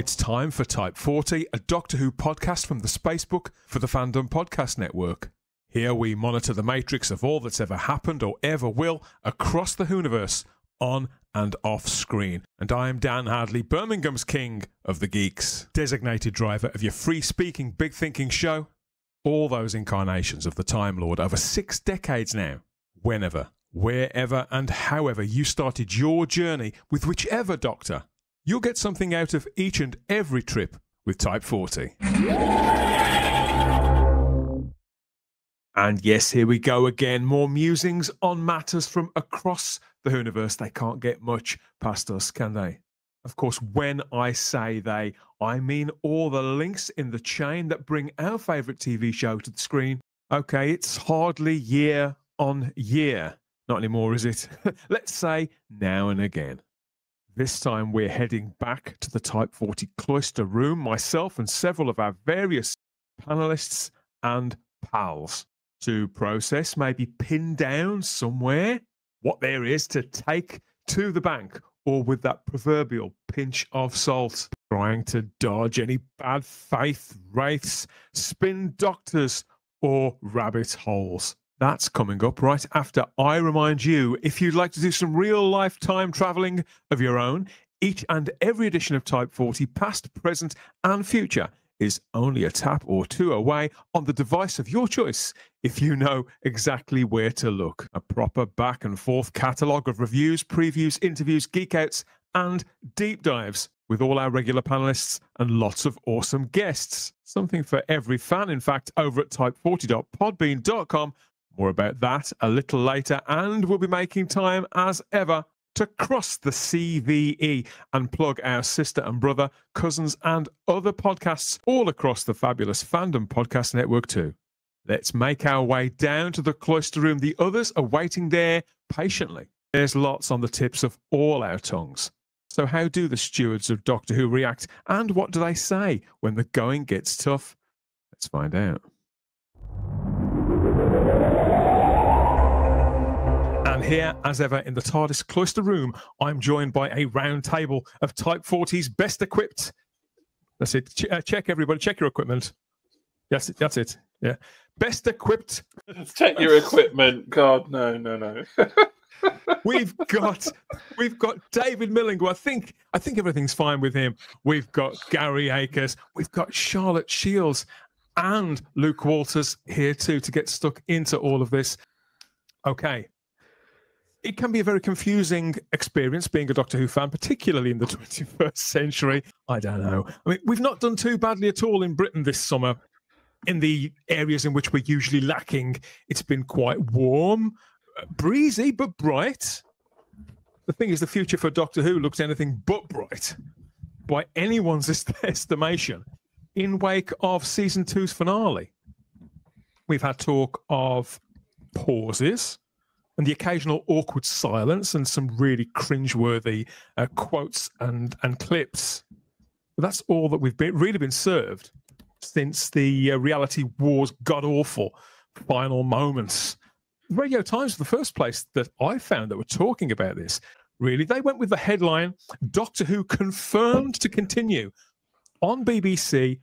It's time for Type 40, a Doctor Who podcast from the Spacebook for the Fandom Podcast Network. Here we monitor the matrix of all that's ever happened or ever will across the Whoniverse, on and off screen. And I am Dan Hadley, Birmingham's king of the geeks, designated driver of your free-speaking, big-thinking show. All those incarnations of the Time Lord over 6 decades now. Whenever, wherever and however you started your journey with whichever Doctor, you'll get something out of each and every trip with Type 40. And yes, here we go again. More musings on matters from across the Whoniverse. They can't get much past us, can they? Of course, when I say they, I mean all the links in the chain that bring our favourite TV show to the screen. Okay, it's hardly year on year. Not anymore, is it? Let's say now and again. This time we're heading back to the Type 40 cloister room, myself and several of our various panellists and pals, to process, maybe pin down somewhere what there is to take to the bank, or with that proverbial pinch of salt, trying to dodge any bad faith wraiths, spin doctors, or rabbit holes. That's coming up right after I remind you, if you'd like to do some real lifetime travelling of your own, each and every edition of Type 40, past, present and future, is only a tap or two away on the device of your choice, if you know exactly where to look. A proper back and forth catalogue of reviews, previews, interviews, geek-outs and deep dives with all our regular panellists and lots of awesome guests. Something for every fan, in fact, over at type40.podbean.com. More about that a little later, and we'll be making time, as ever, to cross the CVE and plug our sister and brother, cousins and other podcasts all across the fabulous Fandom Podcast Network too. Let's make our way down to the cloister room. The others are waiting there patiently. There's lots on the tips of all our tongues. So how do the stewards of Doctor Who react, and what do they say when the going gets tough? Let's find out. And here, as ever, in the TARDIS cloister room, I'm joined by a round table of Type 40's best equipped. That's it. Check, everybody. Check your equipment. Yes, that's it. Yeah. Best equipped. Check your equipment. God, no. We've got David Milling, who I think everything's fine with him. We've got Gary Akers. We've got Charlotte Shields and Luke Walters here too to get stuck into all of this. Okay. It can be a very confusing experience being a Doctor Who fan, particularly in the 21st century. I don't know. I mean, we've not done too badly at all in Britain this summer. In the areas in which we're usually lacking, it's been quite warm, breezy, but bright. The thing is, the future for Doctor Who looks anything but bright, by anyone's estimation, in wake of Season 2's finale. We've had talk of pauses, and the occasional awkward silence and some really cringeworthy quotes and clips. But that's all that we've really been served since the reality war's god-awful final moments. Radio Times were the first place that I found that were talking about this. Really, they went with the headline, Doctor Who confirmed to continue on BBC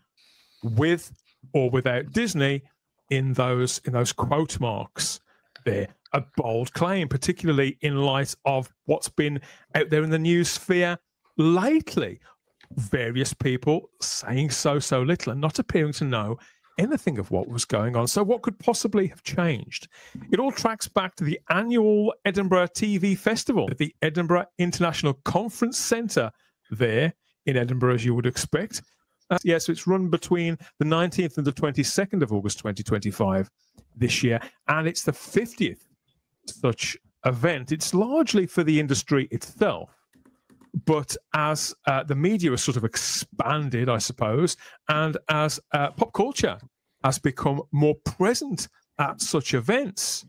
with or without Disney, in those quote marks there. A bold claim, particularly in light of what's been out there in the news sphere lately. Various people saying so little and not appearing to know anything of what was going on. So what could possibly have changed? It all tracks back to the annual Edinburgh TV Festival at the Edinburgh International Conference Centre there in Edinburgh, as you would expect. So it's run between the 19th and the 22nd of August 2025 this year, and it's the 50th such event. It's largely for the industry itself, but as the media has sort of expanded, I suppose, and as pop culture has become more present at such events,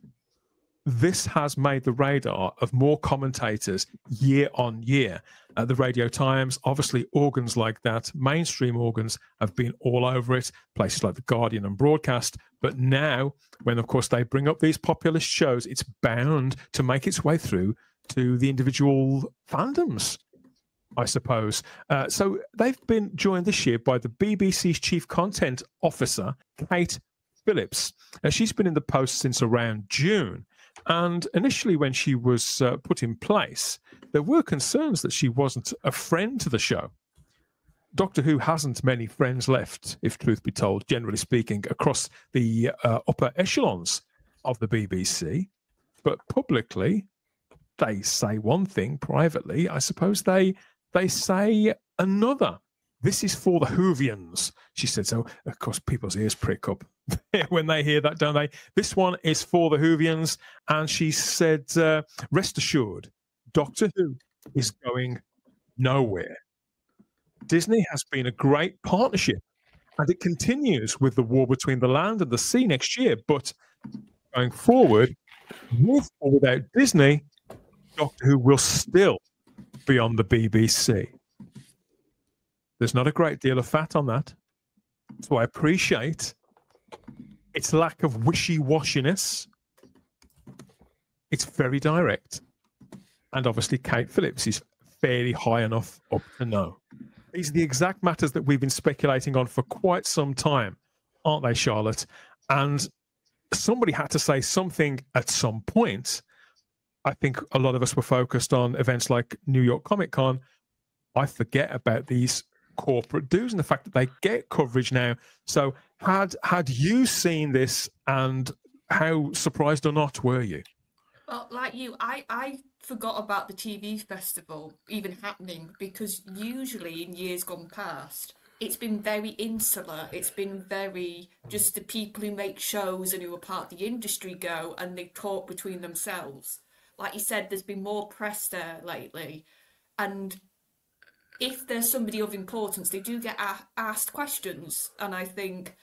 this has made the radar of more commentators year on year. The Radio Times, obviously organs like that, mainstream organs, have been all over it, places like The Guardian and Broadcast. But now, when, of course, they bring up these populist shows, it's bound to make its way through to the individual fandoms. I suppose. So they've been joined this year by the BBC's Chief Content Officer, Kate Phillips. She's been in the post since around June. And initially, when she was put in place, there were concerns that she wasn't a friend to the show. Doctor Who hasn't many friends left, if truth be told, generally speaking, across the upper echelons of the BBC. But publicly, they say one thing. Privately, I suppose they say another. This is for the Whovians, she said. So, of course, people's ears prick up when they hear that, don't they? This one is for the Whovians. And she said, rest assured, Doctor Who is going nowhere. Disney has been a great partnership, and it continues with the war between the land and the sea next year. But going forward, with or without Disney, Doctor Who will still be on the BBC. There's not a great deal of fat on that. So I appreciate its lack of wishy-washiness. It's very direct. And obviously Kate Phillips is fairly high enough up to know. These are the exact matters that we've been speculating on for quite some time, aren't they, Charlotte? And somebody had to say something at some point. I think a lot of us were focused on events like New York Comic Con. I forget about these corporate dues and the fact that they get coverage now. So had you seen this, and how surprised or not were you? Well, like you, I forgot about the TV festival even happening, because usually in years gone past, it's been very insular. It's been very just the people who make shows and who are part of the industry go and they talk between themselves. Like you said, there's been more press there lately. And if there's somebody of importance, they do get asked questions. And I think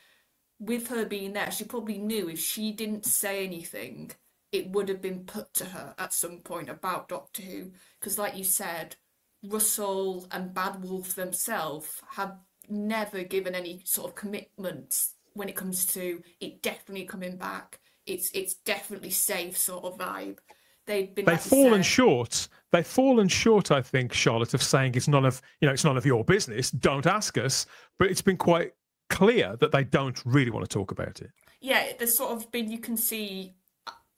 with her being there, she probably knew if she didn't say anything, it would have been put to her at some point about Doctor Who. Because like you said, Russell and Bad Wolf themselves have never given any sort of commitments when it comes to it definitely coming back. It's definitely safe sort of vibe. They've fallen short. They've fallen short, I think, Charlotte, of saying it's none of your business. Don't ask us. But it's been quite clear that they don't really want to talk about it. Yeah, there's sort of been, you can see,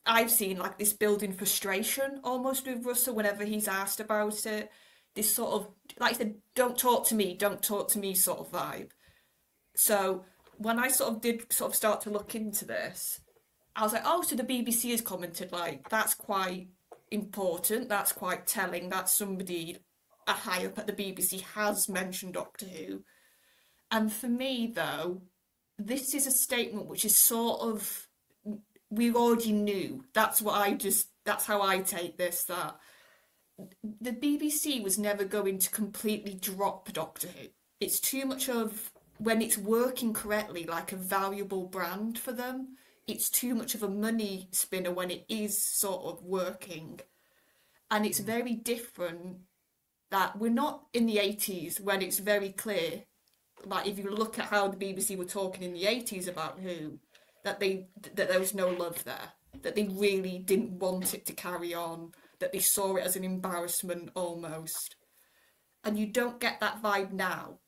I've seen like this building frustration almost with Russell whenever he's asked about it. This sort of, like I said, don't talk to me sort of vibe. So when I did start to look into this, I was like, oh, so the BBC has commented, like, that's quite important, that's quite telling, that somebody high up at the BBC has mentioned Doctor Who. And for me, though, this is a statement which is sort of, we already knew. That's how I take this, that the BBC was never going to completely drop Doctor Who. It's too much of, when it's working correctly, like a valuable brand for them, it's too much of a money spinner when it is sort of working. And it's very different that we're not in the 80s when it's very clear, like if you look at how the BBC were talking in the 80s about Who, that there was no love there, that they really didn't want it to carry on, that they saw it as an embarrassment almost. And you don't get that vibe now.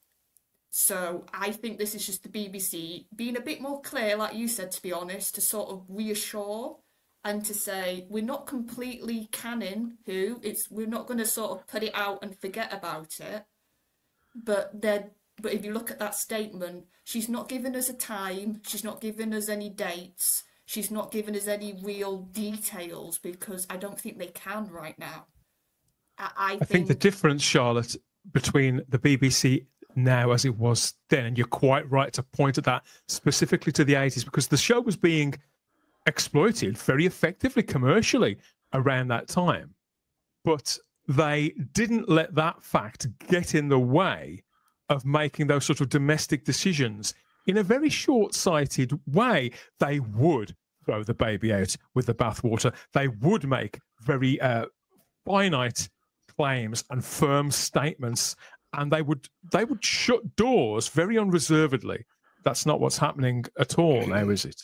So I think this is just the BBC being a bit more clear, like you said, to be honest, to sort of reassure and to say, we're not completely canning Who. We're not going to sort of put it out and forget about it. But if you look at that statement, she's not given us a time. She's not given us any dates. She's not given us any real details, because I don't think they can right now. I think the difference, Charlotte, between the BBC now as it was then, and you're quite right to point at that specifically to the 80s, because the show was being exploited very effectively commercially around that time, but they didn't let that fact get in the way of making those sort of domestic decisions in a very short-sighted way. They would throw the baby out with the bathwater. They would make very finite claims and firm statements, and they would shut doors very unreservedly. That's not what's happening at all now, is it?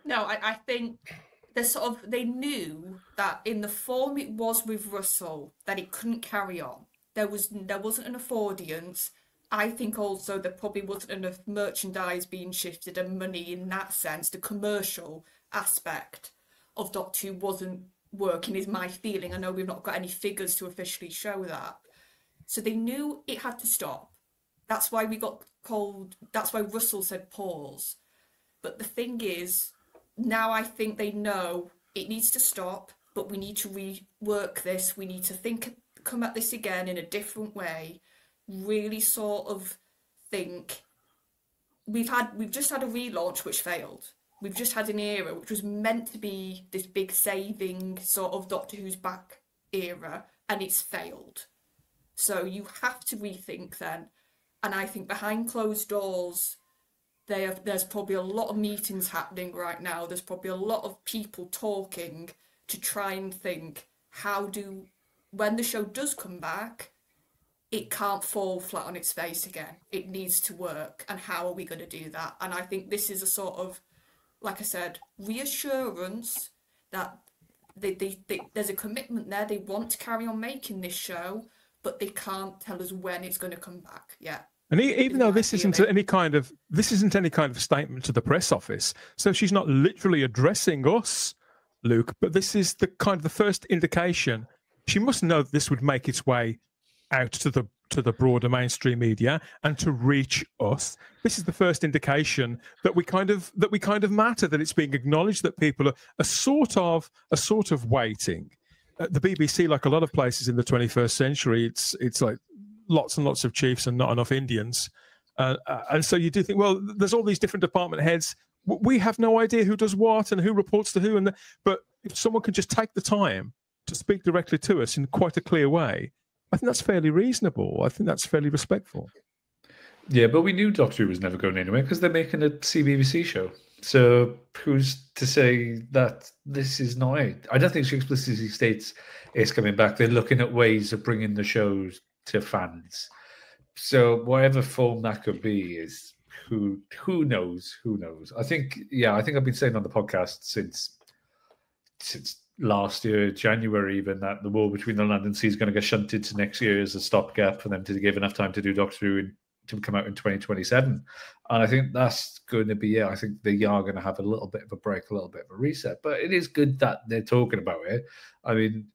No, I think they knew that in the form it was with Russell, that it couldn't carry on. there wasn't enough audience. I think also there probably wasn't enough merchandise being shifted and money in that sense. The commercial aspect of Doctor Who wasn't working, is my feeling. I know we've not got any figures to officially show that. So they knew it had to stop. That's why that's why Russell said pause. But the thing is, now I think they know it needs to stop, but we need to rework this. We need to come at this again in a different way. Really sort of think. We've just had a relaunch which failed. We've just had an era which was meant to be this big saving sort of Doctor Who's back era, and it's failed. So you have to rethink then. And I think behind closed doors, there's probably a lot of meetings happening right now. There's probably a lot of people talking to try and think, when the show does come back, it can't fall flat on its face again. It needs to work. And how are we going to do that? And I think this is a sort of, like I said, reassurance that there's a commitment there. They want to carry on making this show, but they can't tell us when it's going to come back yet. And even though this isn't any kind of statement to the press office, so she's not literally addressing us, Luke, but this is the first indication. She must know that this would make its way out to the broader mainstream media and to reach us. This is the first indication that we kind of matter, that it's being acknowledged, that people are sort of waiting. The BBC, like a lot of places in the 21st century, it's like lots and lots of chiefs and not enough Indians. And so you do think, well, there's all these different department heads. We have no idea who does what and who reports to who. But if someone can just take the time to speak directly to us in quite a clear way, I think that's fairly reasonable. I think that's fairly respectful. Yeah, but we knew Doctor Who was never going anywhere because they're making a CBBC show. So who's to say that this is not it? I don't think she explicitly states it's coming back. They're looking at ways of bringing the shows to fans. So whatever form that could be is who knows? Who knows? I think I've been saying on the podcast since last year, January even, that the war between the land and sea is going to get shunted to next year as a stopgap for them to give enough time to do Doctor Who to come out in 2027. And I think that's going to be it. I think they are going to have a little bit of a break, a little bit of a reset. But it is good that they're talking about it. I mean,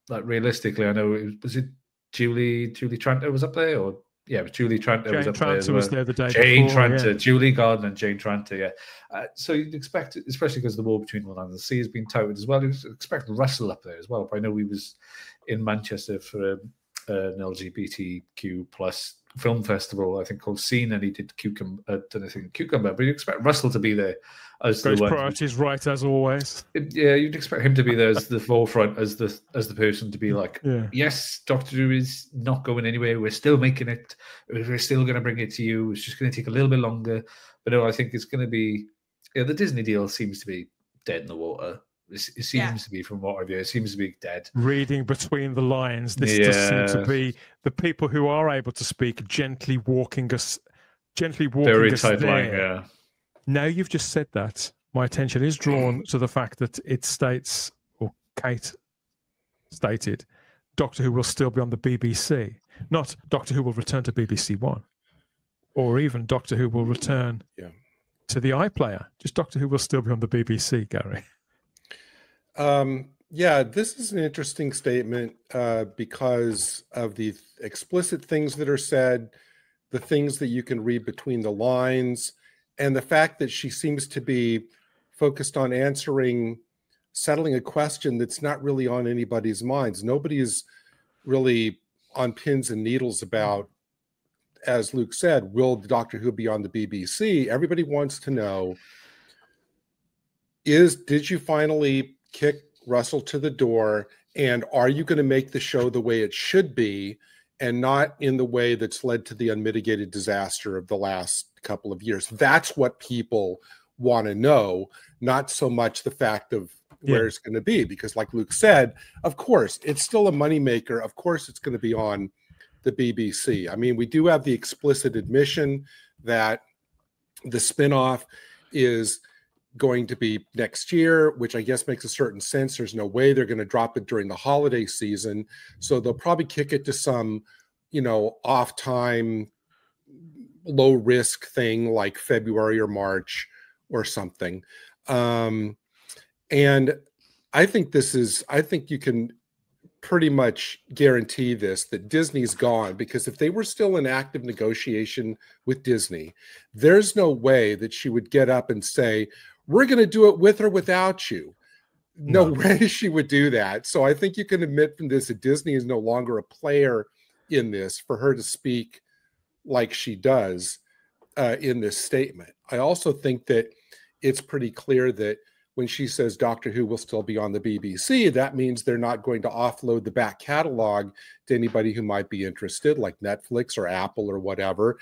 like realistically, I know was it Julie Tranter was up there, or it was Julie Tranter was up there. Jane Tranter was there the day Jane before, Tranter, Julie Garden and Jane Tranter, yeah. So you'd expect, especially because the war between the land and the sea has been touted as well, you'd expect Russell up there as well. But I know he was in Manchester for an LGBTQ plus film festival, I think called Scene, and he did Cucumber, but you expect Russell to be there as those priorities right, as always. Yeah, you'd expect him to be there as the forefront, as the person to be like, yes, Doctor Who is not going anywhere. We're still making it. We're still going to bring it to you. It's just going to take a little bit longer. But no, I think it's going to be. Yeah, the Disney deal seems to be dead in the water. It seems to be, from what I've heard, it seems to be dead. Reading between the lines, this does seem to be the people who are able to speak gently walking us very tight there. line, yeah. Now you've just said that, my attention is drawn to the fact that it states, or Kate stated, Doctor Who will still be on the BBC, not Doctor Who will return to BBC One, or even Doctor Who will return to the iPlayer. Just Doctor Who will still be on the BBC, Gary. This is an interesting statement because of the explicit things that are said, the things that you can read between the lines, and the fact that she seems to be focused on settling a question that's not really on anybody's minds. Nobody is really on pins and needles about, as Luke said, will Doctor Who be on the BBC? Everybody wants to know, did you finally kick Russell to the door, and are you going to make the show the way it should be and not in the way that's led to the unmitigated disaster of the last couple of years? That's what people want to know, not so much the fact of where it's going to be, because like Luke said, of course, it's still a moneymaker. Of course, it's going to be on the BBC. I mean, we do have the explicit admission that the spinoff is going to be next year, which I guess makes a certain sense. There's no way they're going to drop it during the holiday season. So they'll probably kick it to some off time, low risk thing like February or March or something. And I think you can pretty much guarantee this, that Disney's gone, because if they were still in active negotiation with Disney, there's no way that she would get up and say, we're going to do it with or without you. No way she would do that. So I think you can admit from this that Disney is no longer a player in this for her to speak like she does in this statement. I also think that it's pretty clear that when she says Doctor Who will still be on the BBC, that means they're not going to offload the back catalog to anybody who might be interested, like Netflix or Apple or whatever,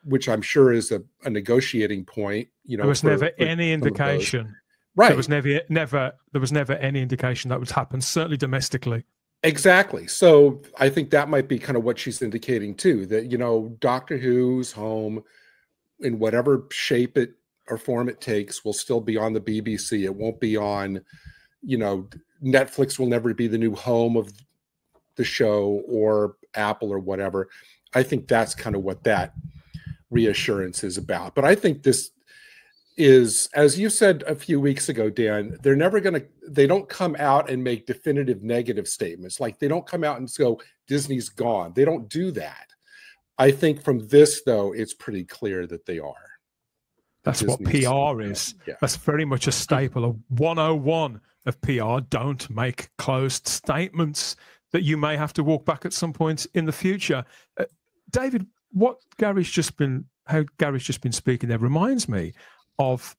which I'm sure is a negotiating point. There was never any indication. Right. There was never any indication that would happen, certainly domestically. Exactly. So I think that might be kind of what she's indicating too, that, Doctor Who's home in whatever shape or form it takes will still be on the BBC. It won't be on, Netflix will never be the new home of the show, or Apple or whatever. I think that's kind of what that reassurance is about. But I think this is, as you said a few weeks ago, Dan, they don't come out and make definitive negative statements. Like, they don't come out and go, Disney's gone. They don't do that. I think from this, though, it's pretty clear that they are. That's what PR is. Yeah. That's very much a staple of 101 of PR. Don't make closed statements that you may have to walk back at some point in the future. David, how Gary's just been speaking there reminds me of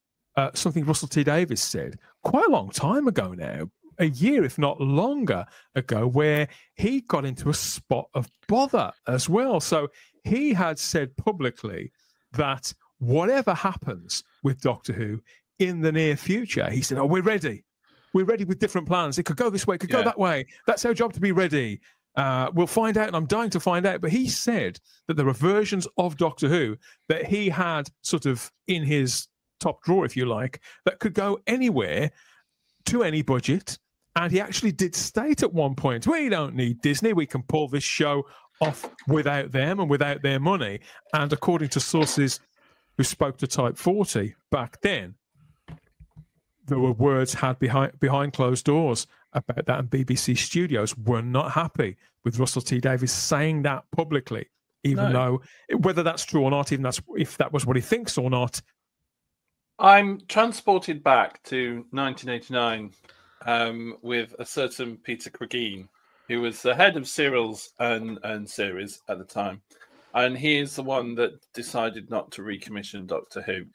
something Russell T Davies said quite a long time ago now, a year, if not longer ago, where he got into a spot of bother as well. So he had said publicly that whatever happens with Doctor Who in the near future, he said, we're ready. We're ready with different plans. It could go this way, it could go that way. That's our job, to be ready. We'll find out, and I'm dying to find out. But he said that there are versions of Doctor Who that he had sort of in his top drawer, if you like, that could go anywhere to any budget. And he actually did state at one point, we don't need Disney. We can pull this show off without them and without their money. And according to sources who spoke to Type 40 back then, there were words had behind closed doors about that, and BBC Studios were not happy with Russell T Davies saying that publicly, even though, whether that's true or not, even if that was what he thinks or not. I'm transported back to 1989 with a certain Peter Cregeen, who was the head of serials and series at the time. And he is the one that decided not to recommission Doctor Who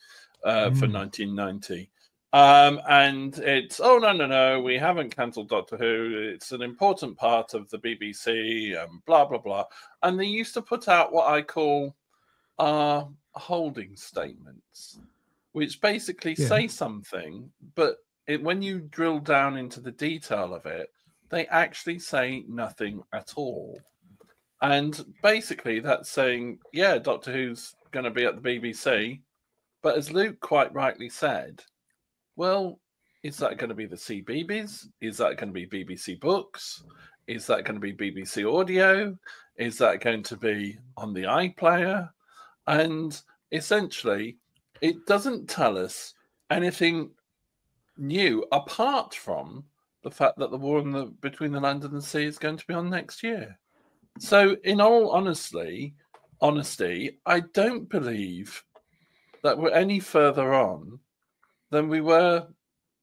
for 1990. And it's, no, we haven't cancelled Doctor Who. It's an important part of the BBC and blah, blah, blah. And they used to put out what I call holding statements, which basically say something, but when you drill down into the detail of it, they actually say nothing at all. And basically that's saying, Doctor Who's going to be at the BBC. But as Luke quite rightly said, well, is that going to be the CBeebies? Is that going to be BBC Books? Is that going to be BBC Audio? Is that going to be on the iPlayer? And essentially, it doesn't tell us anything new apart from the fact that the war between the land and the sea is going to be on next year. So, in all honesty, I don't believe that we're any further on than we were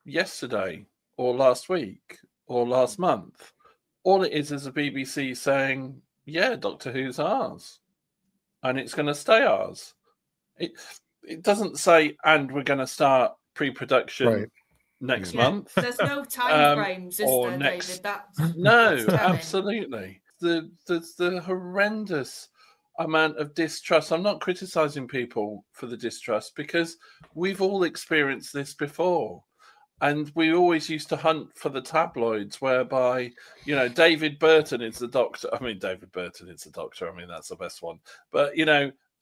yesterday or last week or last month. All it is a BBC saying, Doctor Who's ours. And it's going to stay ours. It doesn't say, and we're going to start pre-production next month. There's no time frames, is there, next... David? No, absolutely. The horrendous amount of distrust. I'm not criticizing people for the distrust because we've all experienced this before. And we always used to hunt for the tabloids whereby, David Burton is the Doctor. I mean, David Burton is the Doctor. I mean, that's the best one. But,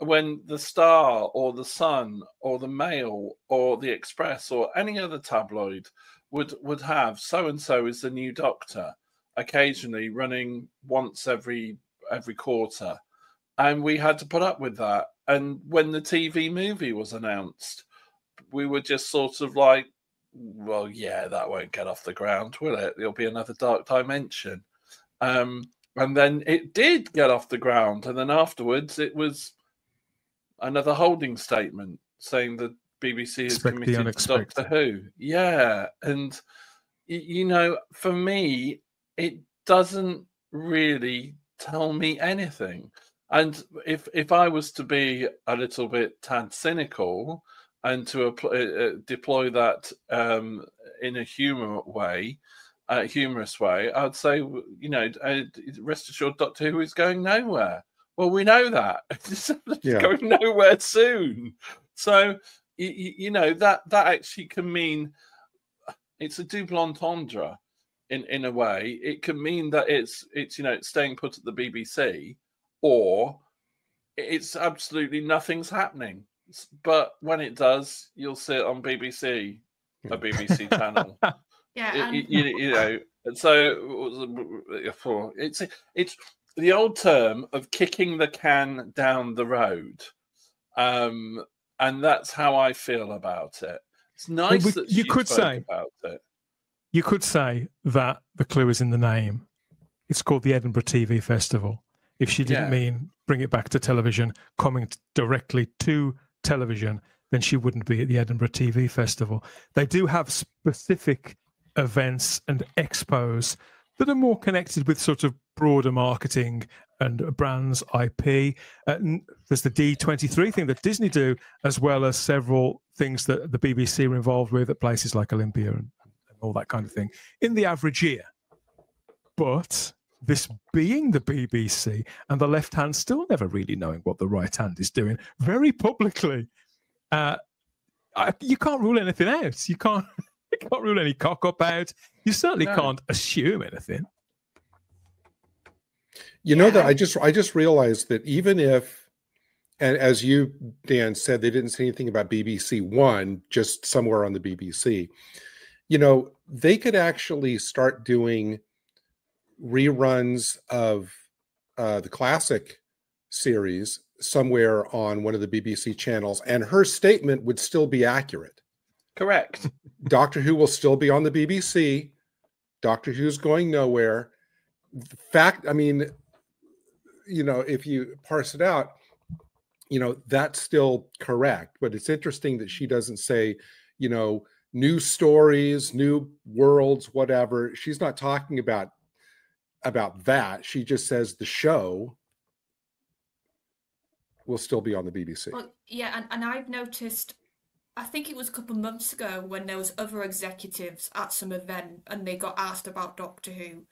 when the Star or the Sun or the Mail or the Express or any other tabloid would have so-and-so is the new Doctor, occasionally running once every every quarter, and we had to put up with that. And when the TV movie was announced, we were just sort of like, well, yeah, that won't get off the ground, will it? There'll be another Dark Dimension. And then it did get off the ground. And then afterwards, it was another holding statement saying that BBC is committed to Doctor Who. Yeah. And, you know, for me, it doesn't really tell me anything. And if I was to be a little bit tad cynical and to deploy that in a humorous way, I'd say, you know, rest assured, Doctor Who is going nowhere. Well, we know that it's going nowhere soon. So you know that actually can mean it's a double entendre in a way. It can mean that it's you know, it's staying put at the BBC, or it's absolutely nothing's happening. But when it does, you'll see it on BBC, a BBC channel. Yeah, you know. So it's the old term of kicking the can down the road, and that's how I feel about it. It's nice that you could say about it. You could say that the clue is in the name. It's called the Edinburgh TV Festival. If she didn't mean bring it back to television, coming directly to television, then she wouldn't be at the Edinburgh TV Festival. They do have specific events and expos that are more connected with sort of broader marketing and brands IP. There's the D23 thing that Disney do, as well as several things that the BBC are involved with at places like Olympia and all that kind of thing in the average year. But this being the BBC and the left hand still never really knowing what the right hand is doing very publicly, you can't rule anything out. You can't rule any cock up out. You certainly can't assume anything. You know that I just realized that even if, and as you, Dan, said, they didn't say anything about BBC One, just somewhere on the BBC, you know, they could actually start doing reruns of the classic series somewhere on one of the BBC channels, and her statement would still be accurate. Correct. Doctor Who will still be on the BBC. Doctor Who's going nowhere. The fact, I mean, you know, if you parse it out, you know, that's still correct. But it's interesting that she doesn't say, you know, new stories, new worlds, whatever. She's not talking about that. She just says the show will still be on the BBC. Well, yeah, and I've noticed, I think it was a couple of months ago when there was other executives at some event and they got asked about Doctor Who,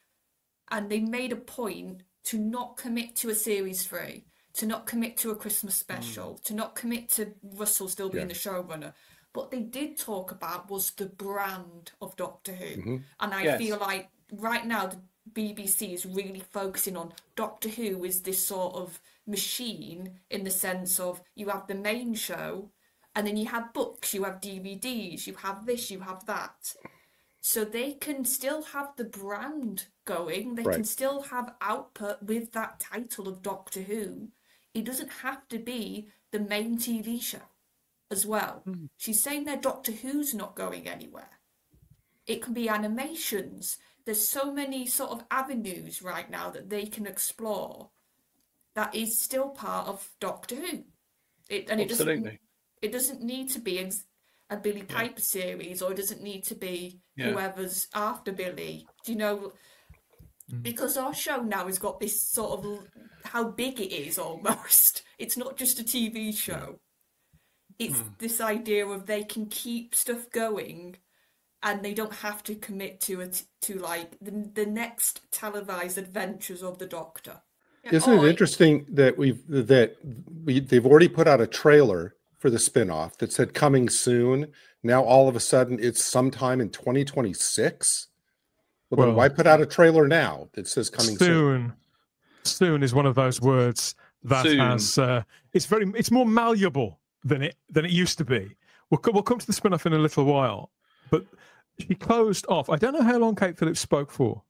and they made a point to not commit to a series 3, to not commit to a Christmas special, to not commit to Russell still being the showrunner. What they did talk about was the brand of Doctor Who. And I feel like right now the BBC is really focusing on Doctor Who is this sort of machine, in the sense of you have the main show and then you have books, you have DVDs, you have this, you have that. So they can still have the brand going. They can still have output with that title of Doctor Who. It doesn't have to be the main TV show as well. She's saying that Doctor Who's not going anywhere. It can be animations. There's so many sort of avenues right now that they can explore that is still part of Doctor Who. Absolutely. It doesn't need to be a Billy Piper series, or it doesn't need to be whoever's after Billy. Do you know? Because our show now has got this sort of how big it is almost. It's not just a TV show. It's this idea of they can keep stuff going and they don't have to commit to like the next televised adventures of the Doctor. Isn't it interesting that they've already put out a trailer for the spinoff that said coming soon? Now all of a sudden it's sometime in 2026. Well, then why put out a trailer now that says coming soon? Soon is one of those words that has it's more malleable than it used to be. We'll come to the spin-off in a little while, but she closed off. I don't know how long Kate Phillips spoke for,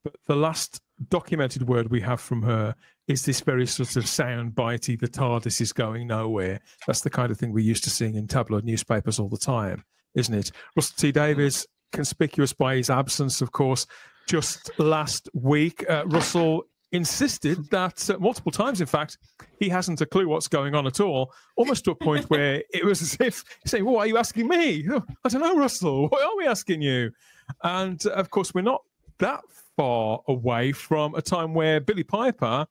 But the last documented word we have from her is this very sort of sound bitey, the TARDIS is going nowhere. That's the kind of thing we're used to seeing in tabloid newspapers all the time, isn't it? Russell T Davies, conspicuous by his absence, of course. Just last week, Russell insisted that multiple times, in fact, he hasn't a clue what's going on at all, almost to a point where it was as if saying, well, what are you asking me? Oh, I don't know, Russell. What are we asking you? And, of course, we're not that far away from a time where Billie Piper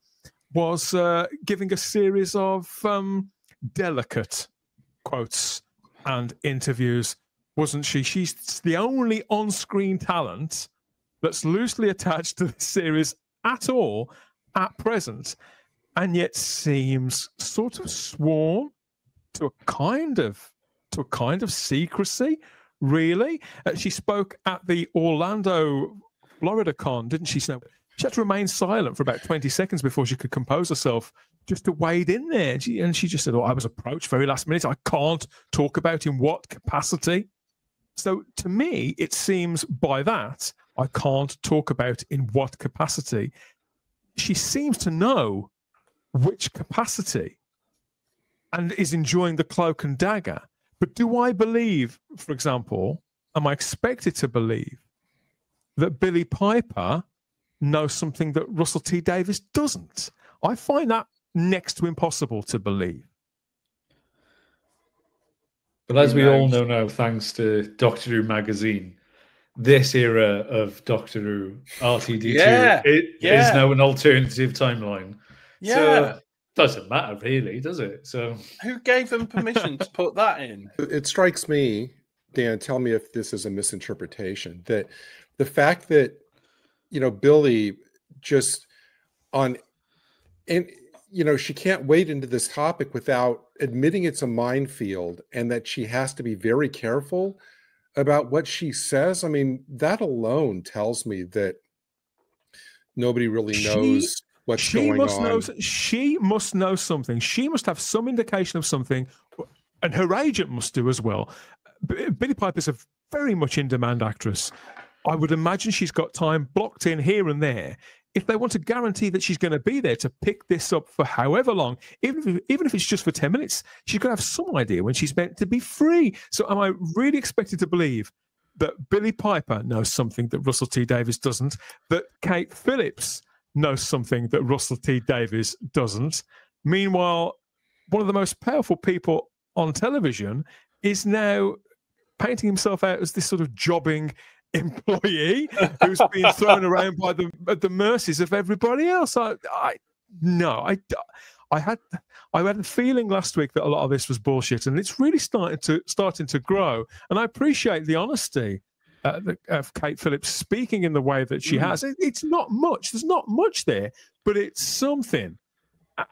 was giving a series of delicate quotes and interviews, wasn't she? She's the only on-screen talent that's loosely attached to the series at all at present, and yet seems sort of sworn to a kind of secrecy, really. She spoke at the Orlando Florida Con, didn't she? So she had to remain silent for about 20 seconds before she could compose herself just to wade in there. And she just said, I was approached very last minute. I can't talk about in what capacity. So to me, it seems by that, I can't talk about in what capacity. She seems to know which capacity and is enjoying the cloak and dagger. But do I believe, for example, am I expected to believe that Billie Piper knows something that Russell T Davies doesn't? I find that next to impossible to believe. But as we all know now, thanks to Doctor Who magazine, this era of Doctor Who RTD2 is now an alternative timeline. Yeah. So it doesn't matter really, does it? So who gave them permission to put that in? It strikes me, Dan, tell me if this is a misinterpretation, that the fact that, Billie just she can't wade into this topic without admitting it's a minefield and that she has to be very careful about what she says. I mean, that alone tells me that nobody really knows what's going on. She must know something. She must have some indication of something, and her agent must do as well. Billie Piper's a very much in-demand actress. I would imagine she's got time blocked in here and there. If they want to guarantee that she's going to be there to pick this up for however long, even if it's just for 10 minutes, she's going to have some idea when she's meant to be free. So am I really expected to believe that Billie Piper knows something that Russell T Davies doesn't, that Kate Phillips knows something that Russell T Davies doesn't? Meanwhile, one of the most powerful people on television is now painting himself out as this sort of jobbing employee who's being thrown around by the mercies of everybody else. I had a feeling last week that a lot of this was bullshit, and it's really starting to grow. And I appreciate the honesty of Kate Phillips speaking in the way that she has. It's not much. There's not much there, but it's something.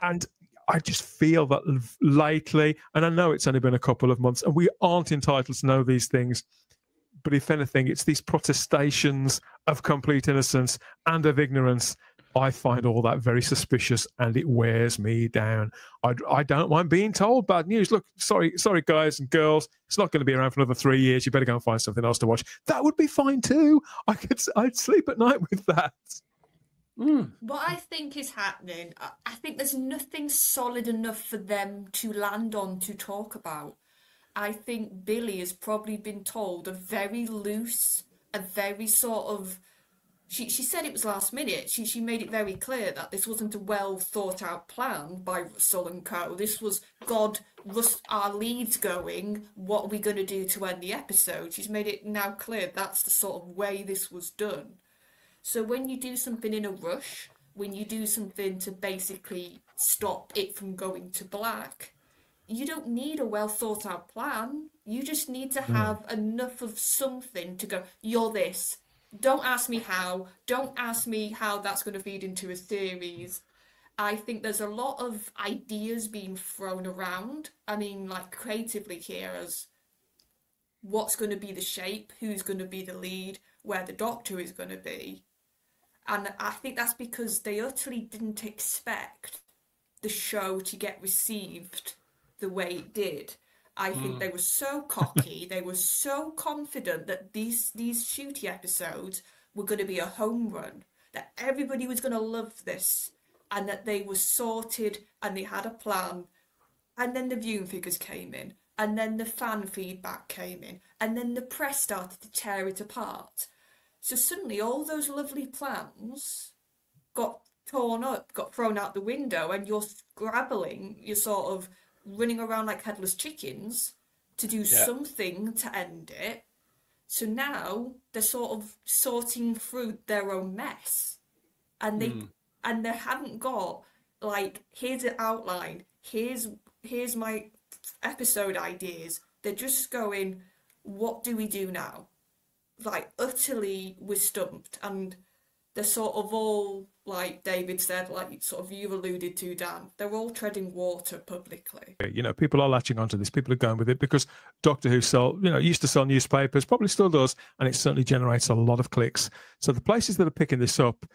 And I just feel that lately, and I know it's only been a couple of months, and we aren't entitled to know these things. But if anything, it's these protestations of complete innocence and of ignorance. I find all that very suspicious, and it wears me down. I don't mind being told bad news. Look, sorry, guys and girls, it's not going to be around for another 3 years. You better go and find something else to watch. That would be fine too. I'd sleep at night with that. What I think is happening, I think there's nothing solid enough for them to land on to talk about. I think Billie has probably been told a very loose, a very sort of... She said it was last minute. She made it very clear that this wasn't a well thought out plan by Russell and co. This was, our lead's going, what are we going to do to end the episode? She's made it now clear that's the sort of way this was done. So when you do something in a rush, when you do something to basically stop it from going to black, you don't need a well thought out plan. You just need to have enough of something to go, you're this. Don't ask me how. Don't ask me how that's going to feed into a series. I think there's a lot of ideas being thrown around. I mean, like creatively here as what's going to be the shape, who's going to be the lead, where the Doctor is going to be. And I think that's because they utterly didn't expect the show to get received the way it did. I think they were so cocky, they were so confident that these shooty episodes were going to be a home run. that everybody was going to love this and that they were sorted and they had a plan. And then the viewing figures came in, and then the fan feedback came in, and then the press started to tear it apart. So suddenly all those lovely plans got torn up, got thrown out the window, and you're scrabbling, you're sort of running around like headless chickens to do something to end it. So now they're sort of sorting through their own mess, and they haven't got like, here's an outline, here's my episode ideas. They're just going, what do we do now? Like, utterly we're stumped, and they're sort of all, like David said, like sort of you've alluded to, Dan, they're all treading water publicly. You know, people are latching onto this. People are going with it because Doctor Who used to sell newspapers, probably still does, and it certainly generates a lot of clicks. So the places that are picking this up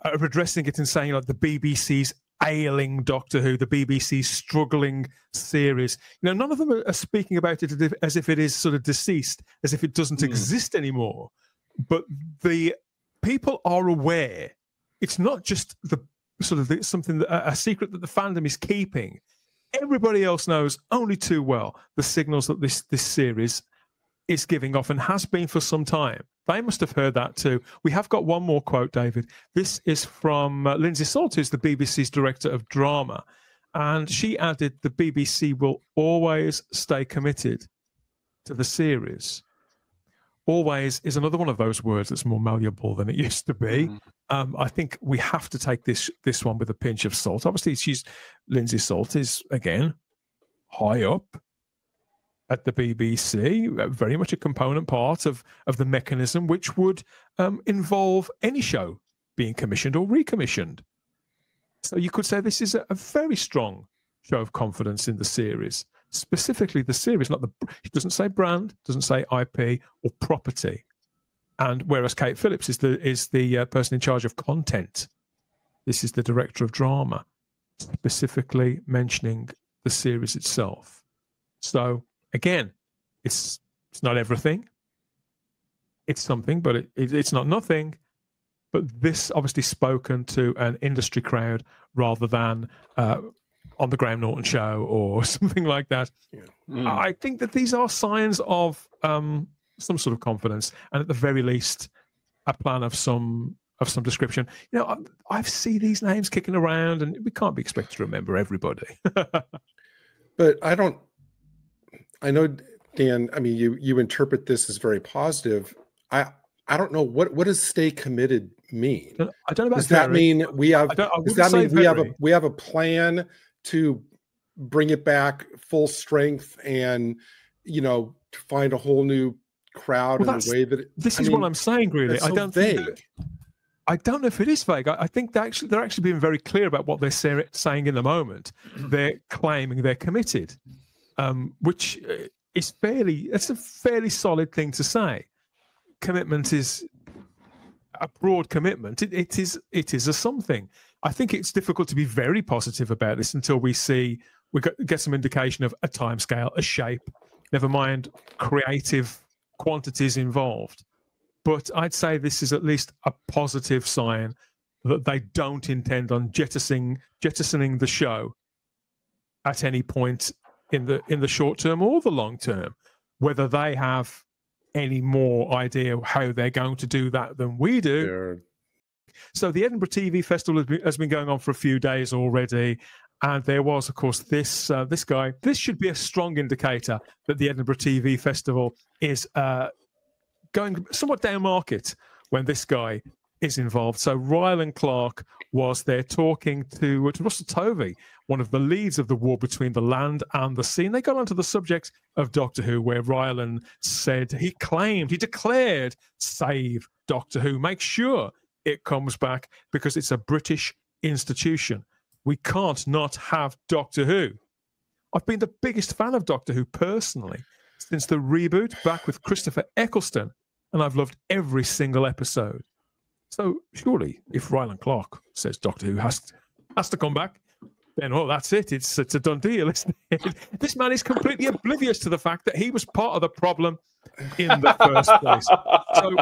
are addressing it and saying, like, the BBC's ailing Doctor Who, the BBC's struggling series. You know, none of them are speaking about it as if it is sort of deceased, as if it doesn't exist anymore. But the people are aware. It's not just a secret that the fandom is keeping. Everybody else knows only too well the signals that this series is giving off and has been for some time. They must have heard that too. We have got one more quote, David. This is from Lindsay Salt, who's the BBC's director of drama. And she added, the BBC will always stay committed to the series. Always is another one of those words that's more malleable than it used to be. I think we have to take this one with a pinch of salt. Obviously, Lindsay Salt is, again, high up at the BBC, very much a component part of the mechanism which would involve any show being commissioned or recommissioned. So you could say this is a very strong show of confidence in the series, specifically the series. It doesn't say brand, doesn't say IP or property. And whereas Kate Phillips is the person in charge of content, this is the director of drama, specifically mentioning the series itself. So again, it's not everything. It's something, but it's not nothing. But this obviously spoken to an industry crowd rather than on the Graham Norton show or something like that. I think that these are signs of some sort of confidence, and at the very least, a plan of some description. You know, I see these names kicking around, and we can't be expected to remember everybody. But I know, Dan, I mean, you interpret this as very positive. I don't know, what does stay committed mean? I don't know about does that mean we have we have a plan to bring it back full strength and, you know, to find a whole new crowd in the way that this is what I'm saying, really. I don't vague. I don't know if it is vague. I think they're actually being very clear about what they're saying in the moment. They're claiming they're committed. Which is it's a fairly solid thing to say. Commitment is a broad commitment. It is a something. I think it's difficult to be very positive about this until we get some indication of a timescale, a shape, never mind creative quantities involved. But I'd say this is at least a positive sign that they don't intend on jettisoning the show at any point in the short term or the long term. Whether they have any more idea how they're going to do that than we do. Sure. So the Edinburgh TV Festival has been going on for a few days already, and there was, of course, this guy. This should be a strong indicator that the Edinburgh TV Festival is going somewhat down market when this guy is involved. So Rylan Clark was there talking to Russell Tovey, one of the leads of the war between the land and the sea. And they got onto the subject of Doctor Who, where Rylan said he declared, save Doctor Who, make sure it comes back because it's a British institution. We can't not have Doctor Who. I've been the biggest fan of Doctor Who personally since the reboot back with Christopher Eccleston, and I've loved every single episode. So surely, if Rylan Clark says Doctor Who has to come back, then that's it. It's a done deal, isn't it? This man is completely oblivious to the fact that he was part of the problem in the first place. So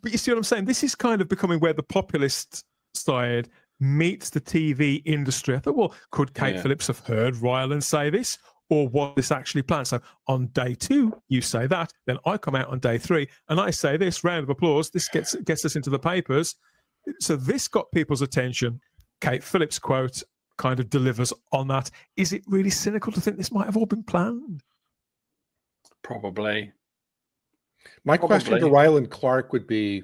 But you see what I'm saying? This is kind of becoming where the populist side meets the TV industry. I thought, well, could Kate Phillips have heard Ryland say this? Or was this actually planned? So on day 2, you say that, then I come out on day 3 and I say this, round of applause, this gets us into the papers. So this got people's attention. Kate Phillips' quote kind of delivers on that. Is it really cynical to think this might have all been planned? Probably. My question to Ryland Clark would be,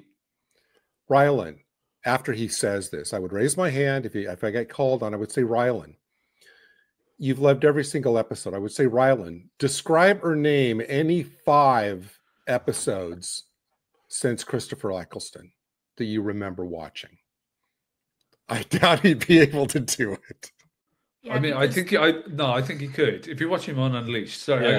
Ryland, after he says this, I would raise my hand. If I get called on, I would say, Ryland, you've loved every single episode. I would say, Ryland, describe or name any 5 episodes since Christopher Eccleston that you remember watching. I doubt he'd be able to do it. Yeah, I mean, I think he could. If you watch him on Unleashed, sorry,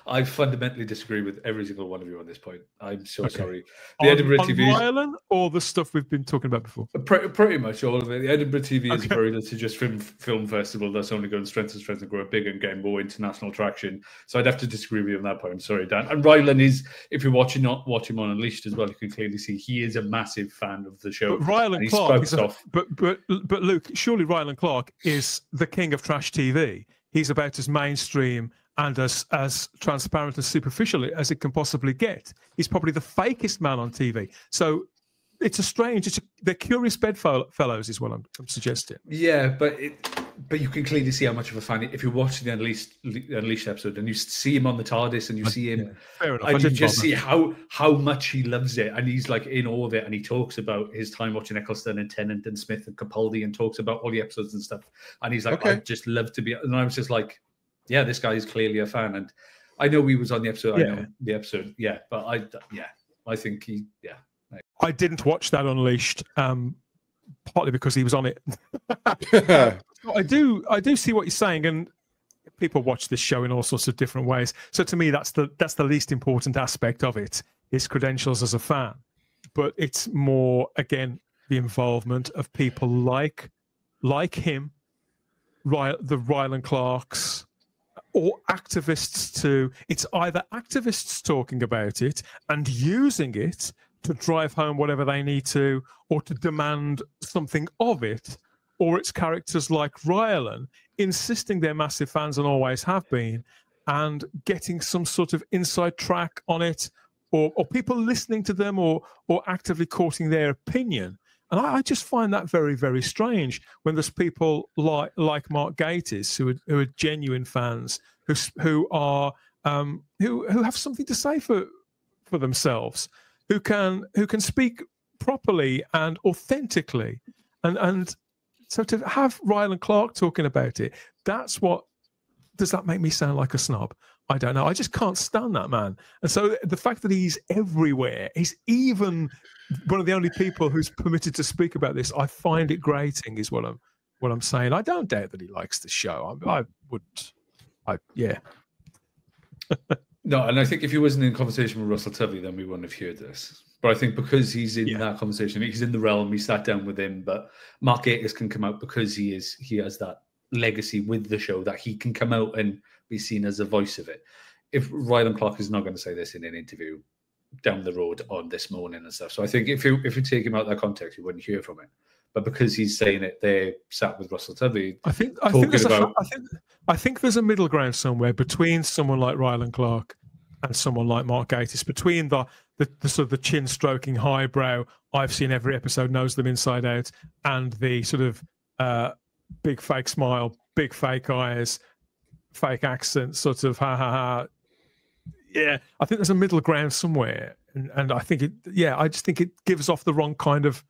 I fundamentally disagree with every single one of you on this point. I'm so sorry. The Edinburgh TV Ryland or the stuff we've been talking about before? Pretty much all of it. The Edinburgh TV is a very litigious film festival that's only going strength and grow big and gain more international traction. So I'd have to disagree with you on that point. I'm sorry, Dan. And Ryland is, if you watch him on Unleashed as well, you can clearly see he is a massive fan of the show. But Ryland Clark is but Luke, surely Ryland Clark is the king of trash TV. He's about as mainstream and as transparent and superficial as it can possibly get. He's probably the fakest man on TV. So they're curious bedfellows is what I'm suggesting. Yeah, but you can clearly see how much of a fan. If you watch the Unleashed episode and you see him on the TARDIS and you see him, fair enough. And you just see how much he loves it, and he's like in awe of it, and he talks about his time watching Eccleston and Tennant and Smith and Capaldi, and talks about all the episodes and stuff. And he's like, I just love to be. And I was just like, yeah, this guy is clearly a fan. And I know he was on the episode. Yeah. I know the episode. Yeah, but I think he. Yeah. I didn't watch that Unleashed, partly because he was on it. I do see what you're saying, and people watch this show in all sorts of different ways. So to me, that's the least important aspect of it, his credentials as a fan. But it's more, again, the involvement of people like him, the Ryland Clarks, or activists too. It's either activists talking about it and using it to drive home whatever they need to, or to demand something of it, or it's characters like Ryland insisting they're massive fans and always have been, and getting some sort of inside track on it, or people listening to them, or actively courting their opinion. And I just find that very, very strange when there's people like Mark Gatiss who are genuine fans, who have something to say for themselves, who can speak properly and authentically, and so to have Ryland Clark talking about it, does that make me sound like a snob? I don't know. I just can't stand that man. And so the fact that he's everywhere, he's even one of the only people who's permitted to speak about this, I find it grating, is what I'm saying. I don't doubt that he likes the show. Yeah. No, and I think if he wasn't in conversation with Russell Tovey, then we wouldn't have heard this. But I think because he's in that conversation, he's in the realm, he sat down with him. But Mark Gatiss can come out because he has that legacy with the show, that he can come out and be seen as a voice of it. If Ryland Clark is not going to say this in an interview down the road on This Morning and stuff. So I think if you take him out of that context, you wouldn't hear from it. But because he's saying it, they sat with Russell Tovey. I think there's a middle ground somewhere between someone like Ryland Clark and someone like Mark Gatiss, between the sort of the chin stroking highbrow, I've seen every episode, knows them inside out, and the sort of big fake smile, big fake eyes, fake accent, sort of ha ha ha. Yeah, I think there's a middle ground somewhere, and I think I just think it gives off the wrong kind of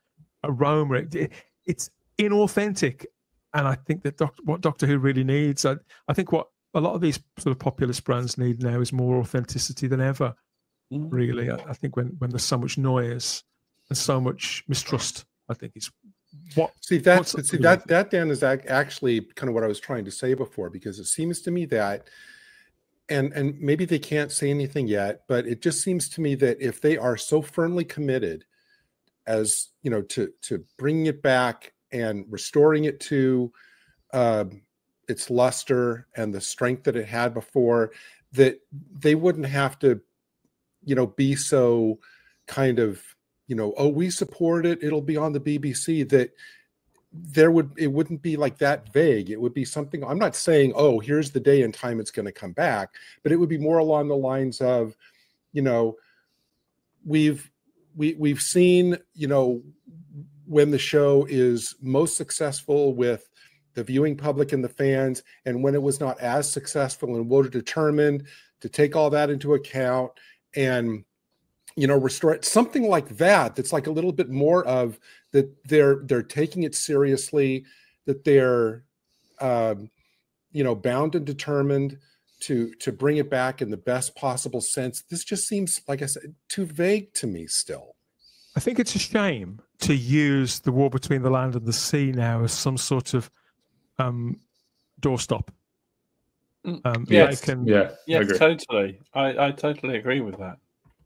aroma. It's inauthentic, and I think that what Doctor Who really needs, I think what a lot of these sort of populist brands need now is more authenticity than ever. Really, I think when there's so much noise and so much mistrust, I think it's that Dan is actually kind of what I was trying to say before, because it seems to me that, and maybe they can't say anything yet, but it just seems to me that if they are so firmly committed as, you know, to bringing it back and restoring it to its luster and the strength that it had before, that they wouldn't have to be so kind of, oh, we support it, it'll be on the BBC, that it wouldn't be like that vague. It would be something, I'm not saying, oh, here's the day and time it's going to come back, but it would be more along the lines of, we've seen, when the show is most successful with the viewing public and the fans, and when it was not as successful, and we're determined to take all that into account and restore it. Something like that, that's like a little bit more of that they're taking it seriously, that they're bound and determined to bring it back in the best possible sense. This just seems, like I said, too vague to me still. I think it's a shame to use the war between the land and the sea now as some sort of doorstop. Yes, yes, totally. I totally agree with that.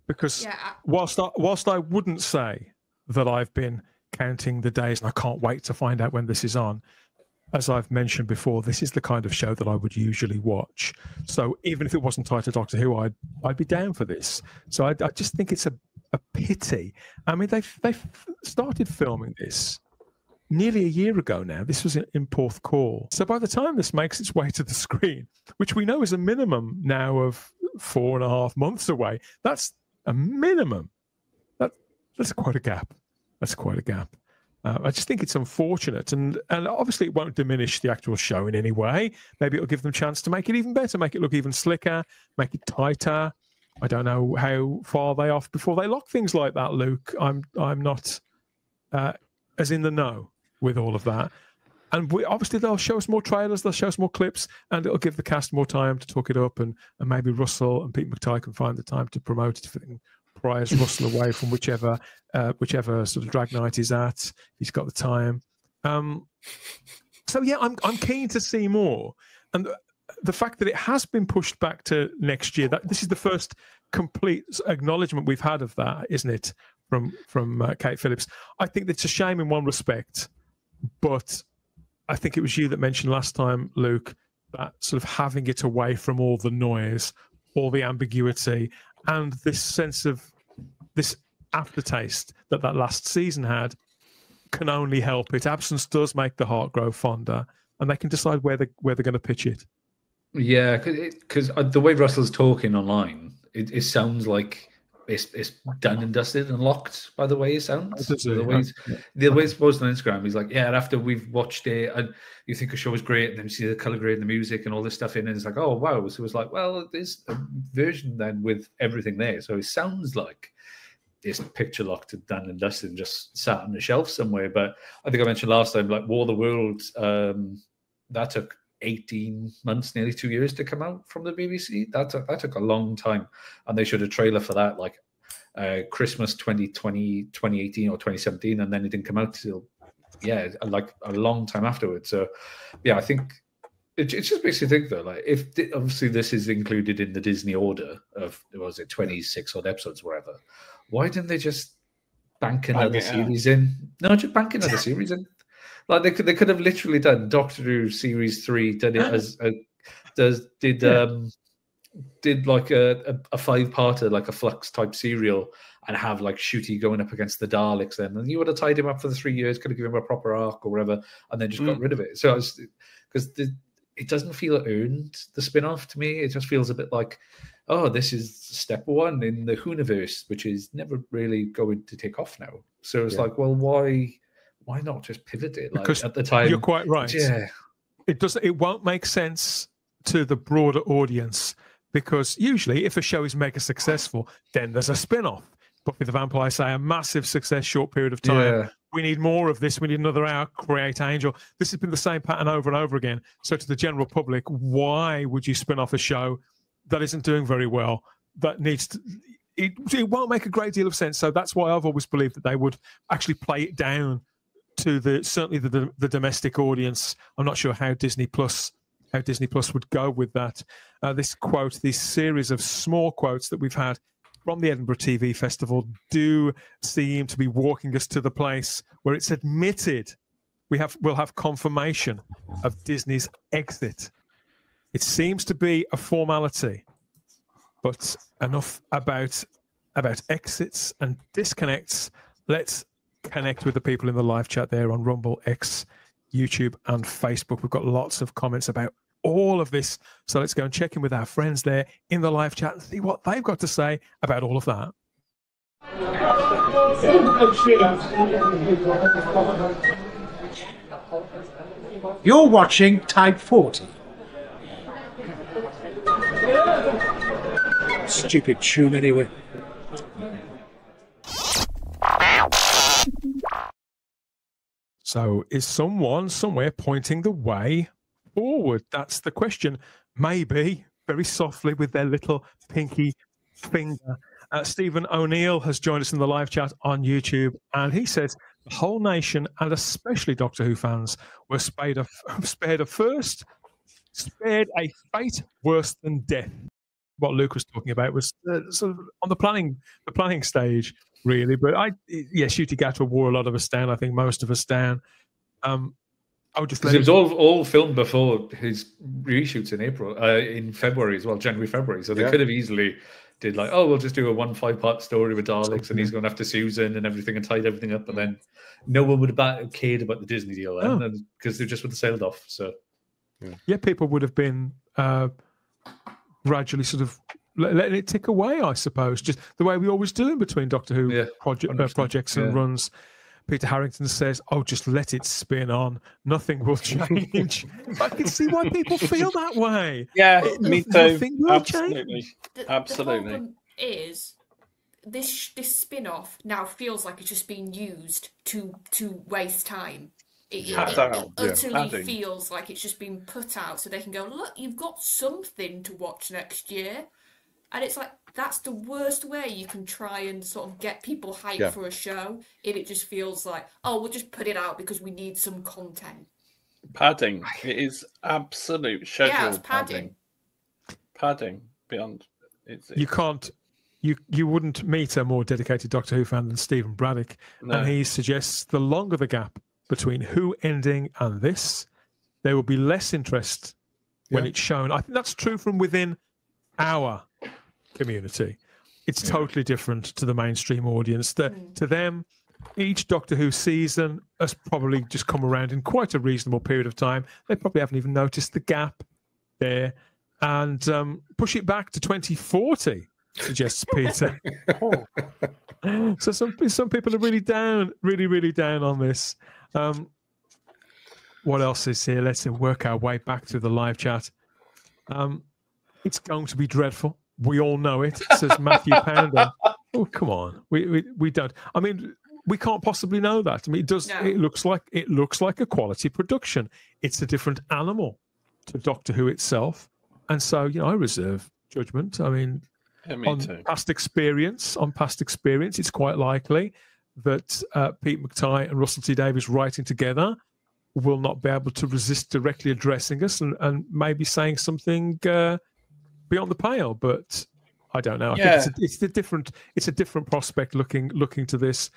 Because whilst I wouldn't say that I've been counting the days and I can't wait to find out when this is on, as I've mentioned before, this is the kind of show that I would usually watch. So even if it wasn't tied to Doctor Who, I'd be down for this. So I just think it's a pity. I mean, they've started filming this nearly a year ago now. This was in Porth Call. So by the time this makes its way to the screen, which we know is a minimum now of 4.5 months away, that's a minimum. That's quite a gap. That's quite a gap. I just think it's unfortunate, and obviously it won't diminish the actual show in any way. Maybe it'll give them a chance to make it even better, make it look even slicker, make it tighter. I don't know how far they off before they lock things like that, Luke. I'm not as in the know with all of that. And obviously they'll show us more trailers, they'll show us more clips, and it'll give the cast more time to talk it up, and maybe Russell and Pete McTighe can find the time to promote it if it pries Russell away from whichever sort of drag night he's at. He's got the time. So yeah, I'm keen to see more. And the fact that it has been pushed back to next year, that this is the first complete acknowledgement we've had of that, isn't it, from Kate Phillips? I think that's a shame in one respect, but I think it was you that mentioned last time, Luke, that sort of having it away from all the noise, all the ambiguity, and this sense of this aftertaste that last season had can only help it. Absence does make the heart grow fonder, and they can decide where they're going to pitch it. Yeah, because the way Russell's talking online, it sounds like it's done and dusted and locked by the way it sounds. The way it's posted on Instagram, he's like, yeah, after we've watched it and you think a show is great, and then you see the color grade and the music and all this stuff in, and it's like, oh wow. So it's like, well, there's a version then with everything there. So it sounds like it's picture locked and done and dusted and just sat on the shelf somewhere. But I think I mentioned last time, like War of the Worlds, that took 18 months, nearly 2 years to come out from the BBC. That took a long time, and they showed a trailer for that like Christmas 2020, 2018 or 2017, and then it didn't come out till like a long time afterwards. So yeah, I think it just makes you think though, like if obviously this is included in the Disney order of, what was it, 26 odd episodes, whatever, why didn't they just bank another series in? No, just bank another series in. Like they could have literally done Doctor Who series 3, did it as did like a 5-parter, like a Flux type serial, and have like Shooty going up against the Daleks then, and you would have tied him up for the 3 years, could have given him a proper arc or whatever, and then just got rid of it. So because it doesn't feel earned, the spin-off, to me. It just feels a bit like, oh, this is step 1 in the Whoniverse, which is never really going to take off now. So it's like, well, why not just pivot it? Like, because at the time, you're quite right. Yeah, it won't make sense to the broader audience, because usually if a show is mega successful, then there's a spin-off. Buffy the Vampire Slayer, a massive success, short period of time. Yeah. We need more of this. We need another hour. Create Angel. This has been the same pattern over and over again. So to the general public, why would you spin off a show that isn't doing very well? That needs to. It won't make a great deal of sense. So that's why I've always believed that they would actually play it down to certainly the domestic audience. I'm not sure how Disney Plus would go with that. This quote, this series of small quotes that we've had from the Edinburgh TV Festival do seem to be walking us to the place where it's admitted we'll have confirmation of Disney's exit. It seems to be a formality, but enough about about exits and disconnects. Let's connect with the people in the live chat there on Rumble, X, YouTube, and Facebook. We've got lots of comments about all of this. So let's go and check in with our friends there in the live chat and see what they've got to say about all of that. You're watching Type 40. Stupid tune anyway. So is someone somewhere pointing the way forward? That's the question. Maybe very softly with their little pinky finger. Stephen O'Neill has joined us in the live chat on YouTube, and he says the whole nation, and especially Doctor Who fans, were spared a fate worse than death. What Luke was talking about was sort of on the planning stage, really. But Ncuti Gatwa wore a lot of us down. I think most of us down. I would just. It was all filmed before his reshoots in in February as well, January, February. So they could have easily did like, we'll just do a 1-5-part story with Daleks, and he's going after Susan and everything, and tied everything up, and then no one would have cared about the Disney deal then, because they just would have sailed off. So people would have been gradually sort of letting it tick away, I suppose, just the way we always do in between Doctor Who projects and runs. Peter Harrington says, just let it spin on. Nothing will change. I can see why people feel that way. Yeah, me too. Nothing will Absolutely. change. The problem is this spin-off now feels like it's just being used to waste time. It utterly feels like it's just been put out so they can go, look, you've got something to watch next year. And it's like, that's the worst way you can try and sort of get people hyped for a show. If it just feels like, we'll just put it out because we need some content. Padding. It is absolute schedule. Yeah, it's padding. Padding beyond. You can't. You wouldn't meet a more dedicated Doctor Who fan than Stephen Braddock. No. And he suggests the longer the gap between Who ending and this, there will be less interest when it's shown. I think that's true from within our community. It's totally different to the mainstream audience. To them, each Doctor Who season has probably just come around in quite a reasonable period of time. They probably haven't even noticed the gap there. And push it back to 2040, suggests Peter. So some people are really down, really down on this. What else is here? Let's work our way back to the live chat. It's going to be dreadful. We all know it, says Matthew Pounder. Oh, come on. We don't. I mean, we can't possibly know that. I mean, it does. No. It looks like a quality production. It's a different animal to Doctor Who itself, and so I reserve judgment. I mean, on past experience, it's quite likely that Pete McTighe and Russell T Davies writing together will not be able to resist directly addressing us and maybe saying something beyond the pale, but I don't know. I think it's a different prospect looking to this.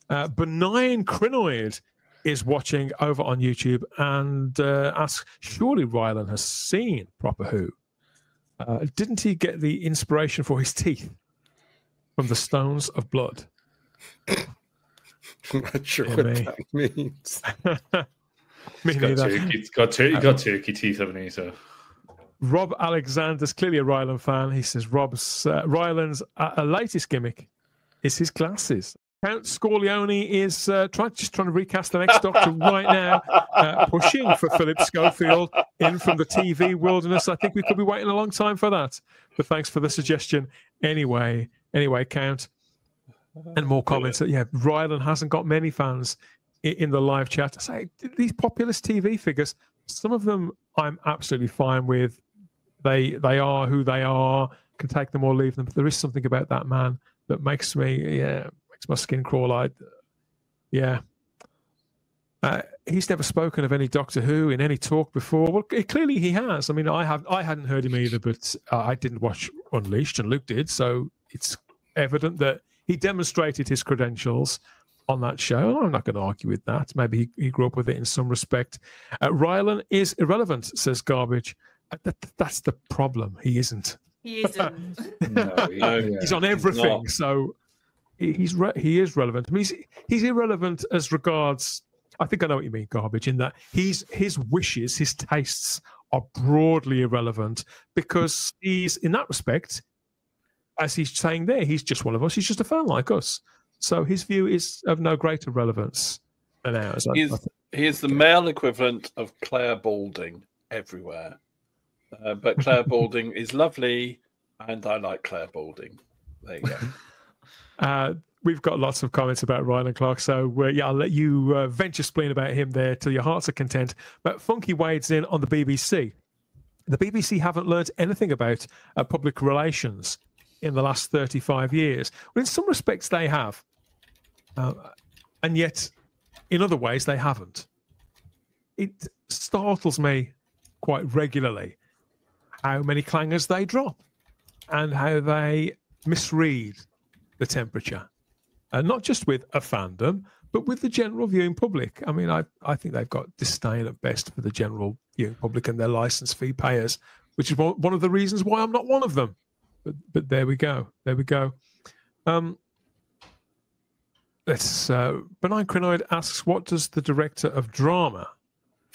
Benign Crinoid is watching over on YouTube and asks, surely Rylan has seen Proper Who. Didn't he get the inspiration for his teeth from the Stones of Blood? I'm not sure what that means. He's got turkey teeth, haven't he? So. Rob Alexander's clearly a Rylan fan. He says Rylan's latest gimmick is his glasses. Count Scorleone is trying to recast the next Doctor right now, pushing for Philip Schofield in from the TV wilderness. I think we could be waiting a long time for that. But thanks for the suggestion. Anyway, Count. And more comments. Rylan hasn't got many fans in the live chat. I say these populist TV figures, some of them I'm absolutely fine with. They are who they are, can take them or leave them. But there is something about that man that makes my skin crawl. He's never spoken of any Doctor Who in any talk before. Well, clearly he has. I mean, I hadn't heard him either, but I didn't watch Unleashed, and Luke did, so it's evident that he demonstrated his credentials on that show. I'm not going to argue with that. Maybe he grew up with it in some respect. Rylan is irrelevant, says Garbage. That's the problem. He isn't. He isn't. He's on everything, so he is relevant. I mean, he's irrelevant as regards. I think I know what you mean, garbage. In that his wishes, his tastes are broadly irrelevant because he's in that respect, as he's saying there, he's just one of us. He's just a fan like us. So his view is of no greater relevance than ours. He is the male equivalent of Claire Balding everywhere. But Claire Balding is lovely, and I like Claire Balding. There you go. We've got lots of comments about Ryan and Clark, so I'll let you venture spleen about him there till your hearts are content. But Funky wades in on the BBC. The BBC haven't learnt anything about public relations in the last 35 years. Well, in some respects they have, and yet in other ways they haven't. It startles me quite regularly how many clangers they drop and how they misread the temperature. Not just with a fandom, but with the general viewing public. I mean, I think they've got disdain at best for the general viewing public and their license fee payers, which is one of the reasons why I'm not one of them. But there we go. There we go. Benign Crinoid asks, what does the director of drama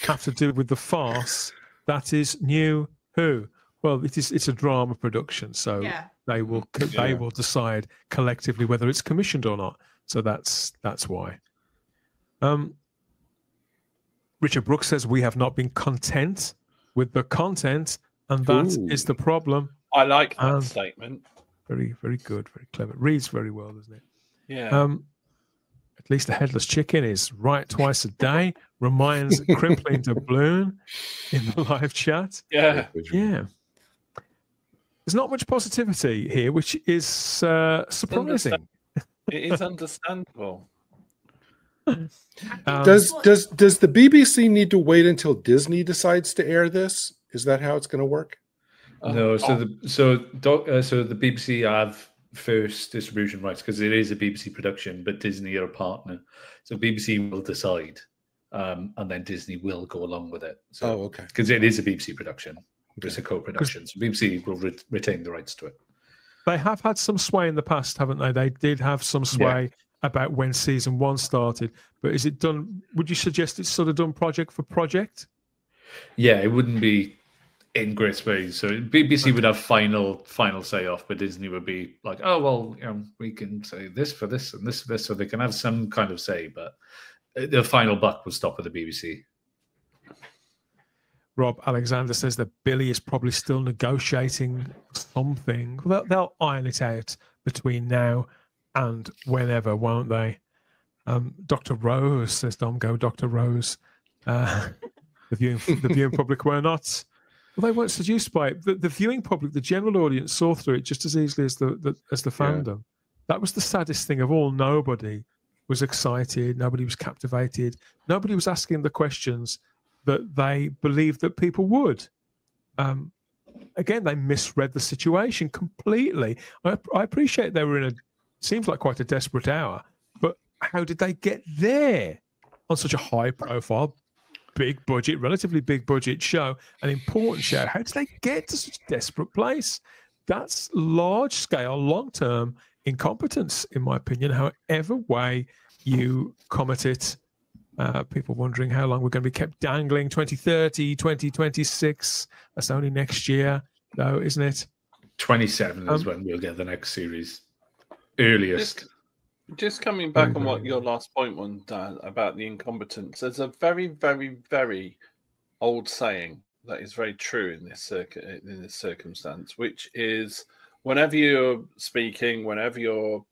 have to do with the farce that is New Who? Well, it's a drama production, so they will decide collectively whether it's commissioned or not. So that's why. Richard Brooks says we have not been content with the content, and that is the problem. I like that statement. Very, very good, very clever. Reads very well, doesn't it? Yeah. At least the headless chicken is right twice a day. Reminds crimpling doubloon in the live chat. Yeah. Yeah. There's not much positivity here, which is surprising. It is understandable. Does the BBC need to wait until Disney decides to air this? Is that how it's going to work? No. So the BBC have first distribution rights because it is a BBC production, but Disney are a partner. So BBC will decide, and then Disney will go along with it. So, okay. Because it is a BBC production. It's a co-production, so BBC will retain the rights to it. They have had some sway in the past, haven't they? They did have some sway about when season 1 started. But is it done? Would you suggest it's sort of done project for project? Yeah, it wouldn't be in great space. So BBC would have final say off, but Disney would be like, oh well, we can say this for this and this for this, so they can have some kind of say, but the final buck will stop at the BBC. Rob Alexander says that Billy is probably still negotiating something. They'll iron it out between now and whenever, won't they? Dr. Rose says, "Don't go, Dr. Rose." The viewing public were not. Well, they weren't seduced by it. The viewing public, the general audience, saw through it just as easily as the fandom. Yeah. That was the saddest thing of all. Nobody was excited. Nobody was captivated. Nobody was asking the questions that they believed that people would. Again, they misread the situation completely. I appreciate they were in seems like quite a desperate hour, but how did they get there on such a high profile, big budget, relatively big budget show, an important show? How did they get to such a desperate place? That's large scale, long term incompetence, in my opinion, however way you come at it. People wondering how long we're going to be kept dangling. 2030, 2026. That's only next year, though, isn't it? 27 is when we'll get the next series. Earliest. Just coming back on what your last point was, Dan, about the incompetence. There's a very, very, very old saying that is very true in this circumstance, which is whenever you're speaking, whenever you're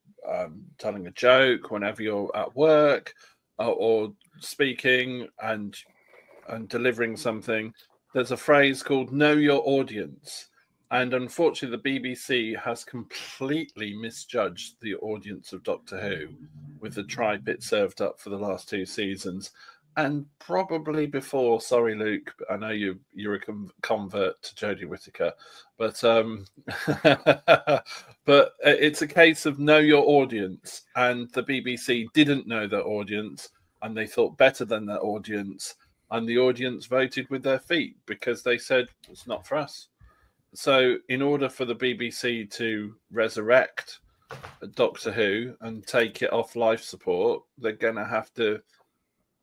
telling a joke, whenever you're at work or speaking and delivering something, there's a phrase called "know your audience," and unfortunately the BBC has completely misjudged the audience of Doctor Who with the tripe it served up for the last 2 seasons, and probably before. Sorry, Luke, I know you're a convert to Jodie Whittaker, but but it's a case of know your audience, and the BBC didn't know their audience, and they thought better than their audience, and the audience voted with their feet because they said it's not for us. So in order for the BBC to resurrect Doctor Who and take it off life support, they're going to have to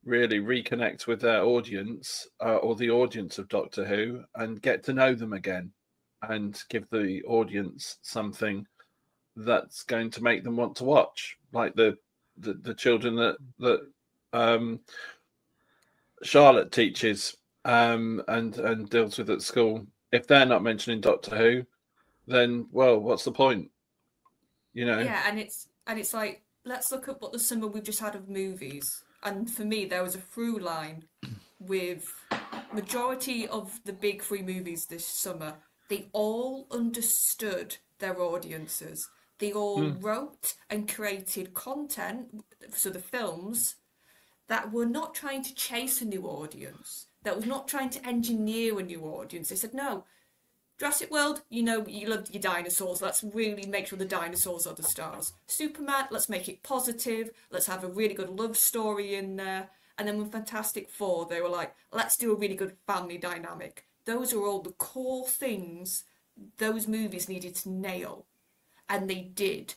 really reconnect with their audience or the audience of Doctor Who and get to know them again and give the audience something that's going to make them want to watch, like the children that Charlotte teaches and deals with at school. If they're not mentioning Doctor Who, then, well, what's the point? You know? Yeah, and it's like, let's look at what the summer we've just had of movies. And for me, there was a through line with majority of the big three movies this summer. They all understood their audiences. They all wrote and created content, so the films, that were not trying to chase a new audience, that was not trying to engineer a new audience. They said, no, Jurassic World, you know, you loved your dinosaurs. Let's really make sure the dinosaurs are the stars. Superman, let's make it positive. Let's have a really good love story in there. And then with Fantastic Four, they were like, let's do a really good family dynamic. Those are all the core things those movies needed to nail. And they did.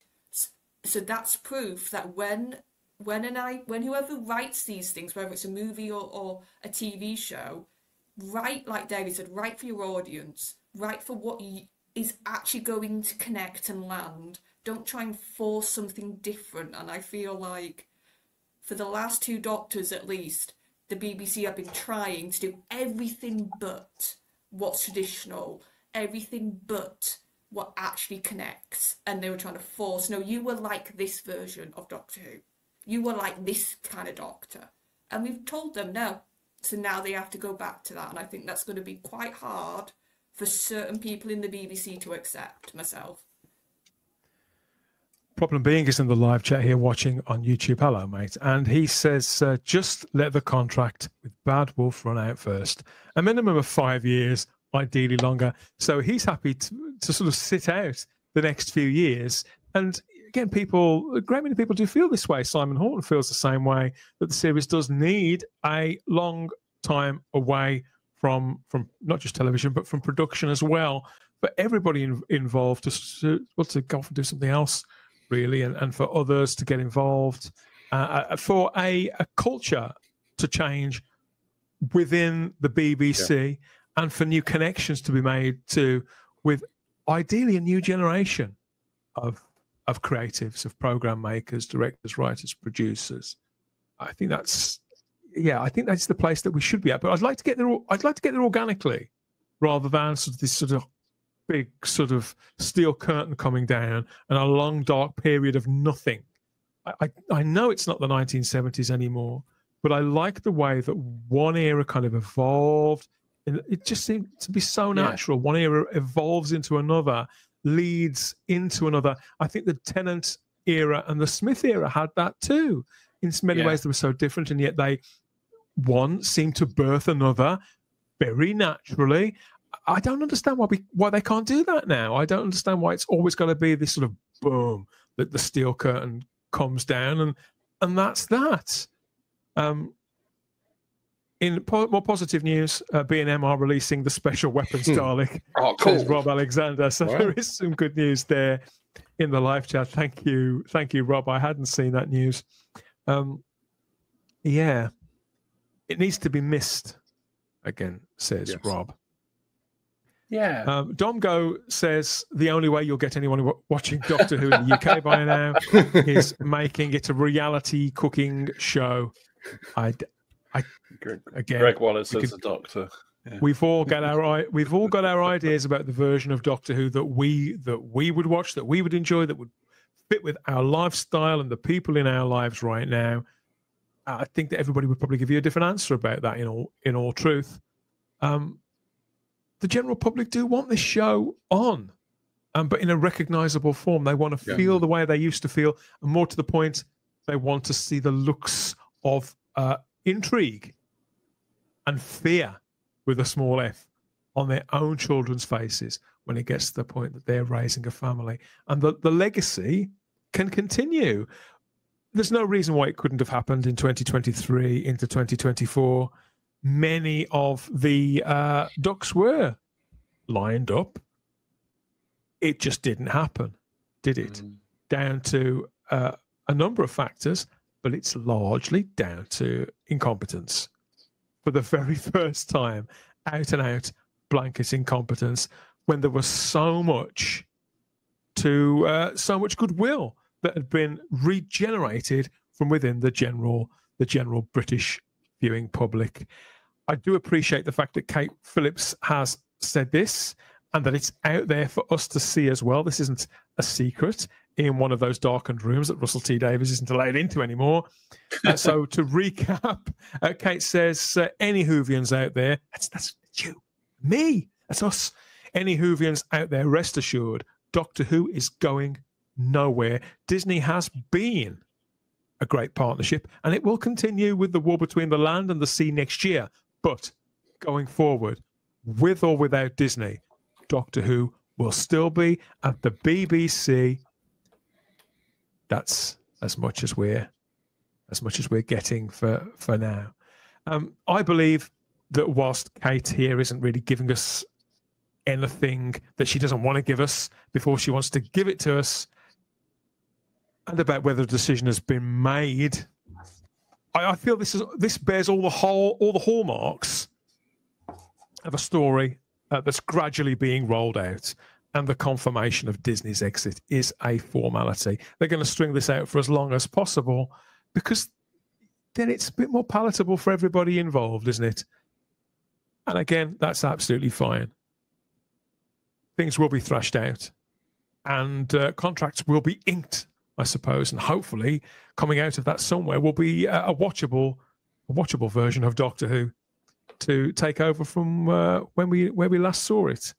So that's proof that when whoever writes these things, whether it's a movie or a TV show, write, like David said, write for your audience. Write for what is actually going to connect and land. Don't try and force something different. And I feel like for the last two Doctors at least, the BBC have been trying to do everything but what's traditional, everything but what actually connects. And they were trying to force, no, you were like this version of Doctor Who. You were like this kind of Doctor. And we've told them no. So now they have to go back to that. And I think that's going to be quite hard for certain people in the BBC to accept, myself. Problem being is in the live chat here watching on YouTube. Hello, mate. And he says, just let the contract with Bad Wolf run out first. A minimum of 5 years, ideally longer. So he's happy to sort of sit out the next few years. And again, a great many people do feel this way. Simon Horton feels the same way, that the series does need a long time away from not just television, but from production as well, for everybody involved to go off and do something else, really, and for others to get involved, for a culture to change within the BBC, and for new connections to be made with ideally a new generation of creatives, of program makers, directors, writers, producers. I think that's the place that we should be at. But I'd like to get there organically, rather than this sort of big sort of steel curtain coming down and a long dark period of nothing. I know it's not the 1970s anymore, but I like the way that one era kind of evolved. And it just seemed to be so natural. One era evolves into another, leads into another. I think the Tennant era and the Smith era had that too. In many ways, they were so different, and yet one seemed to birth another very naturally. I don't understand why they can't do that now. I don't understand why it's always got to be this sort of boom that the steel curtain comes down, and that's that. In more positive news, B&M are releasing the Special Weapons Dalek. Oh, cool. Says Rob Alexander. So there is some good news there in the live chat. Thank you, Rob. I hadn't seen that news. It needs to be missed again, says Rob. Yeah. Domgo says the only way you'll get anyone watching Doctor Who in the UK by now is making it a reality cooking show. Greg Wallace as a Doctor. Yeah. We've all got our ideas about the version of Doctor Who that we would watch, that we would enjoy, that would fit with our lifestyle and the people in our lives right now. I think that everybody would probably give you a different answer about that. In all truth, the general public do want this show on, but in a recognizable form. They want to feel the way they used to feel, and more to the point, they want to see the looks of intrigue and fear with a small f on their own children's faces when it gets to the point that they're raising a family, and the legacy can continue. There's no reason why it couldn't have happened in 2023 into 2024. Many of the ducks were lined up it just didn't happen, did it? Down to a number of factors, but it's largely down to incompetence. For the very first time, out and out blanket incompetence, when there was so much goodwill that had been regenerated from within the general British viewing public. I do appreciate the fact that Kate Phillips has said this and that it's out there for us to see as well. This isn't a secret in one of those darkened rooms that Russell T Davies isn't allowed into anymore. So to recap, Kate says, any Whovians out there, that's you, me, that's us. Any Whovians out there, rest assured, Doctor Who is going nowhere. Disney has been a great partnership, and it will continue with the War Between the Land and the Sea next year. But going forward, with or without Disney, Doctor Who will still be at the BBC. That's as much as we're getting for now. I believe that whilst Kate here isn't really giving us anything that she doesn't want to give us before she wants to give it to us, and about whether a decision has been made, I feel this bears all the hallmarks of a story that's gradually being rolled out, and the confirmation of Disney's exit is a formality. They're going to string this out for as long as possible because then it's a bit more palatable for everybody involved, isn't it? And again, that's absolutely fine. Things will be thrashed out, and contracts will be inked, I suppose, and hopefully coming out of that somewhere will be a watchable version of Doctor Who to take over from where we last saw it.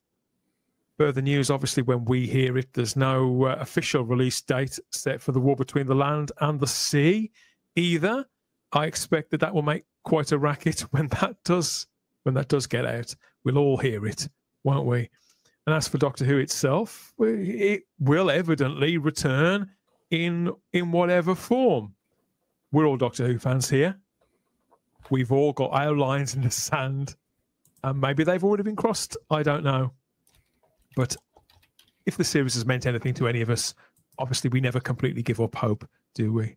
Further news, obviously, when we hear it, there's no official release date set for the War Between the Land and the Sea either. I expect that will make quite a racket when that does get out. We'll all hear it, won't we? And as for Doctor Who itself, it will evidently return in whatever form. We're all Doctor Who fans here. We've all got our lines in the sand, and maybe they've already been crossed. I don't know. But if the series has meant anything to any of us, obviously we never completely give up hope, do we?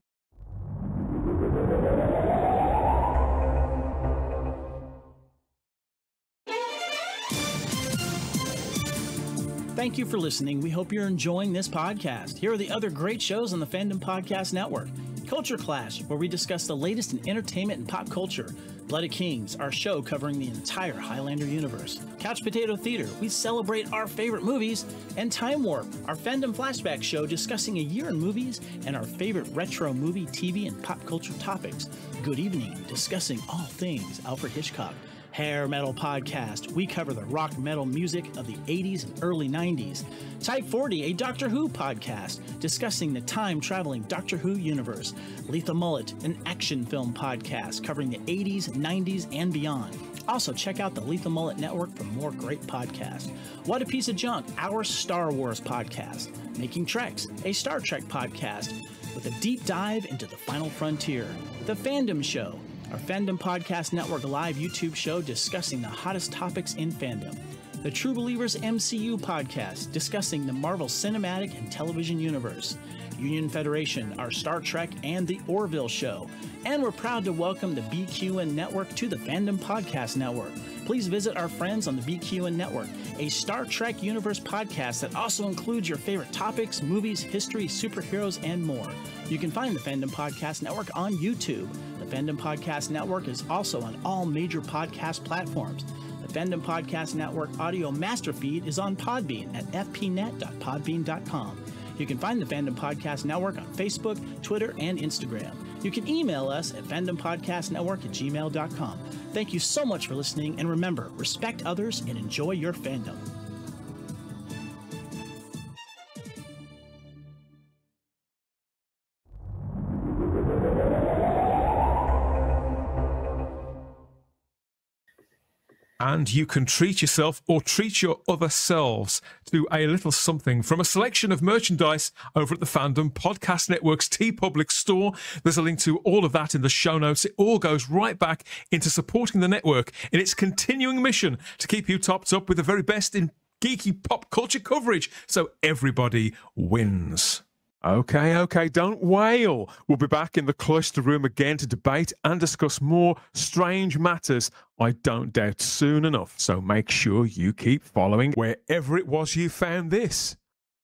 Thank you for listening. We hope you're enjoying this podcast. Here are the other great shows on the Fandom Podcast Network. Culture Clash, where we discuss the latest in entertainment and pop culture. Blooded Kings, our show covering the entire Highlander universe. Couch Potato Theater, we celebrate our favorite movies. And Time Warp, our fandom flashback show discussing a year in movies and our favorite retro movie, TV, and pop culture topics. Good Evening, discussing all things Alfred Hitchcock. Hair Metal Podcast, we cover the rock metal music of the 80s and early 90s. Type 40, a Doctor Who podcast, discussing the time-traveling Doctor Who universe. Lethal Mullet, an action film podcast covering the 80s, 90s, and beyond. Also, check out the Lethal Mullet Network for more great podcasts. What a Piece of Junk, our Star Wars podcast. Making Treks, a Star Trek podcast with a deep dive into the final frontier. The Fandom Show, our Fandom Podcast Network live YouTube show discussing the hottest topics in fandom. The True Believers MCU podcast discussing the Marvel Cinematic and Television Universe. Union Federation, our Star Trek and the Orville show. And we're proud to welcome the BQN Network to the Fandom Podcast Network. Please visit our friends on the BQN Network, a Star Trek Universe podcast that also includes your favorite topics, movies, history, superheroes, and more. You can find the Fandom Podcast Network on YouTube. The Fandom Podcast Network is also on all major podcast platforms. The Fandom Podcast Network audio master feed is on Podbean at fpnet.podbean.com. You can find the Fandom Podcast Network on Facebook, Twitter, and Instagram. You can email us at fandompodcastnetwork@gmail.com. Thank you so much for listening, and remember, respect others and enjoy your fandom. And you can treat yourself or treat your other selves to a little something from a selection of merchandise over at the Fandom Podcast Network's TeePublic Store. There's a link to all of that in the show notes. It all goes right back into supporting the network in its continuing mission to keep you topped up with the very best in geeky pop culture coverage so everybody wins. Okay, don't wail. We'll be back in the cloister room again to debate and discuss more strange matters, I don't doubt, soon enough. So make sure you keep following wherever it was you found this.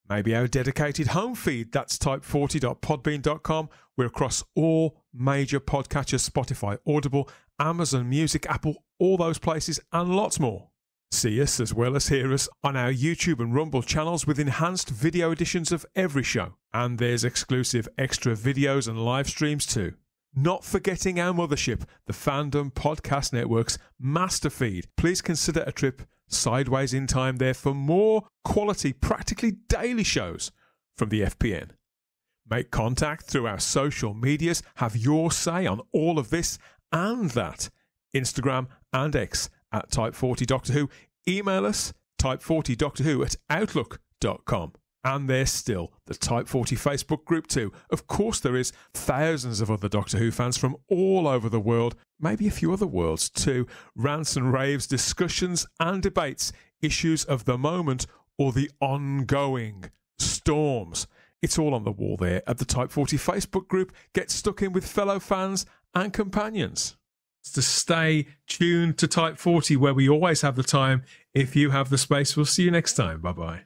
Maybe our dedicated home feed, that's type40.podbean.com. We're across all major podcatchers, Spotify, Audible, Amazon Music, Apple, all those places, and lots more. See us as well as hear us on our YouTube and Rumble channels with enhanced video editions of every show. And there's exclusive extra videos and live streams too. Not forgetting our mothership, the Fandom Podcast Network's master feed. Please consider a trip sideways in time there for more quality, practically daily shows from the FPN. Make contact through our social medias. Have your say on all of this and that. Instagram and X at Type40 Doctor Who. Email us, type40doctorwho@outlook.com. And there's still the Type40 Facebook group too. Of course there is. Thousands of other Doctor Who fans from all over the world, maybe a few other worlds too. Rants and raves, discussions and debates, issues of the moment or the ongoing storms. It's all on the wall there at the Type40 Facebook group. Get stuck in with fellow fans and companions. To stay tuned to Type40, where we always have the time. If you have the space, we'll see you next time. Bye-bye.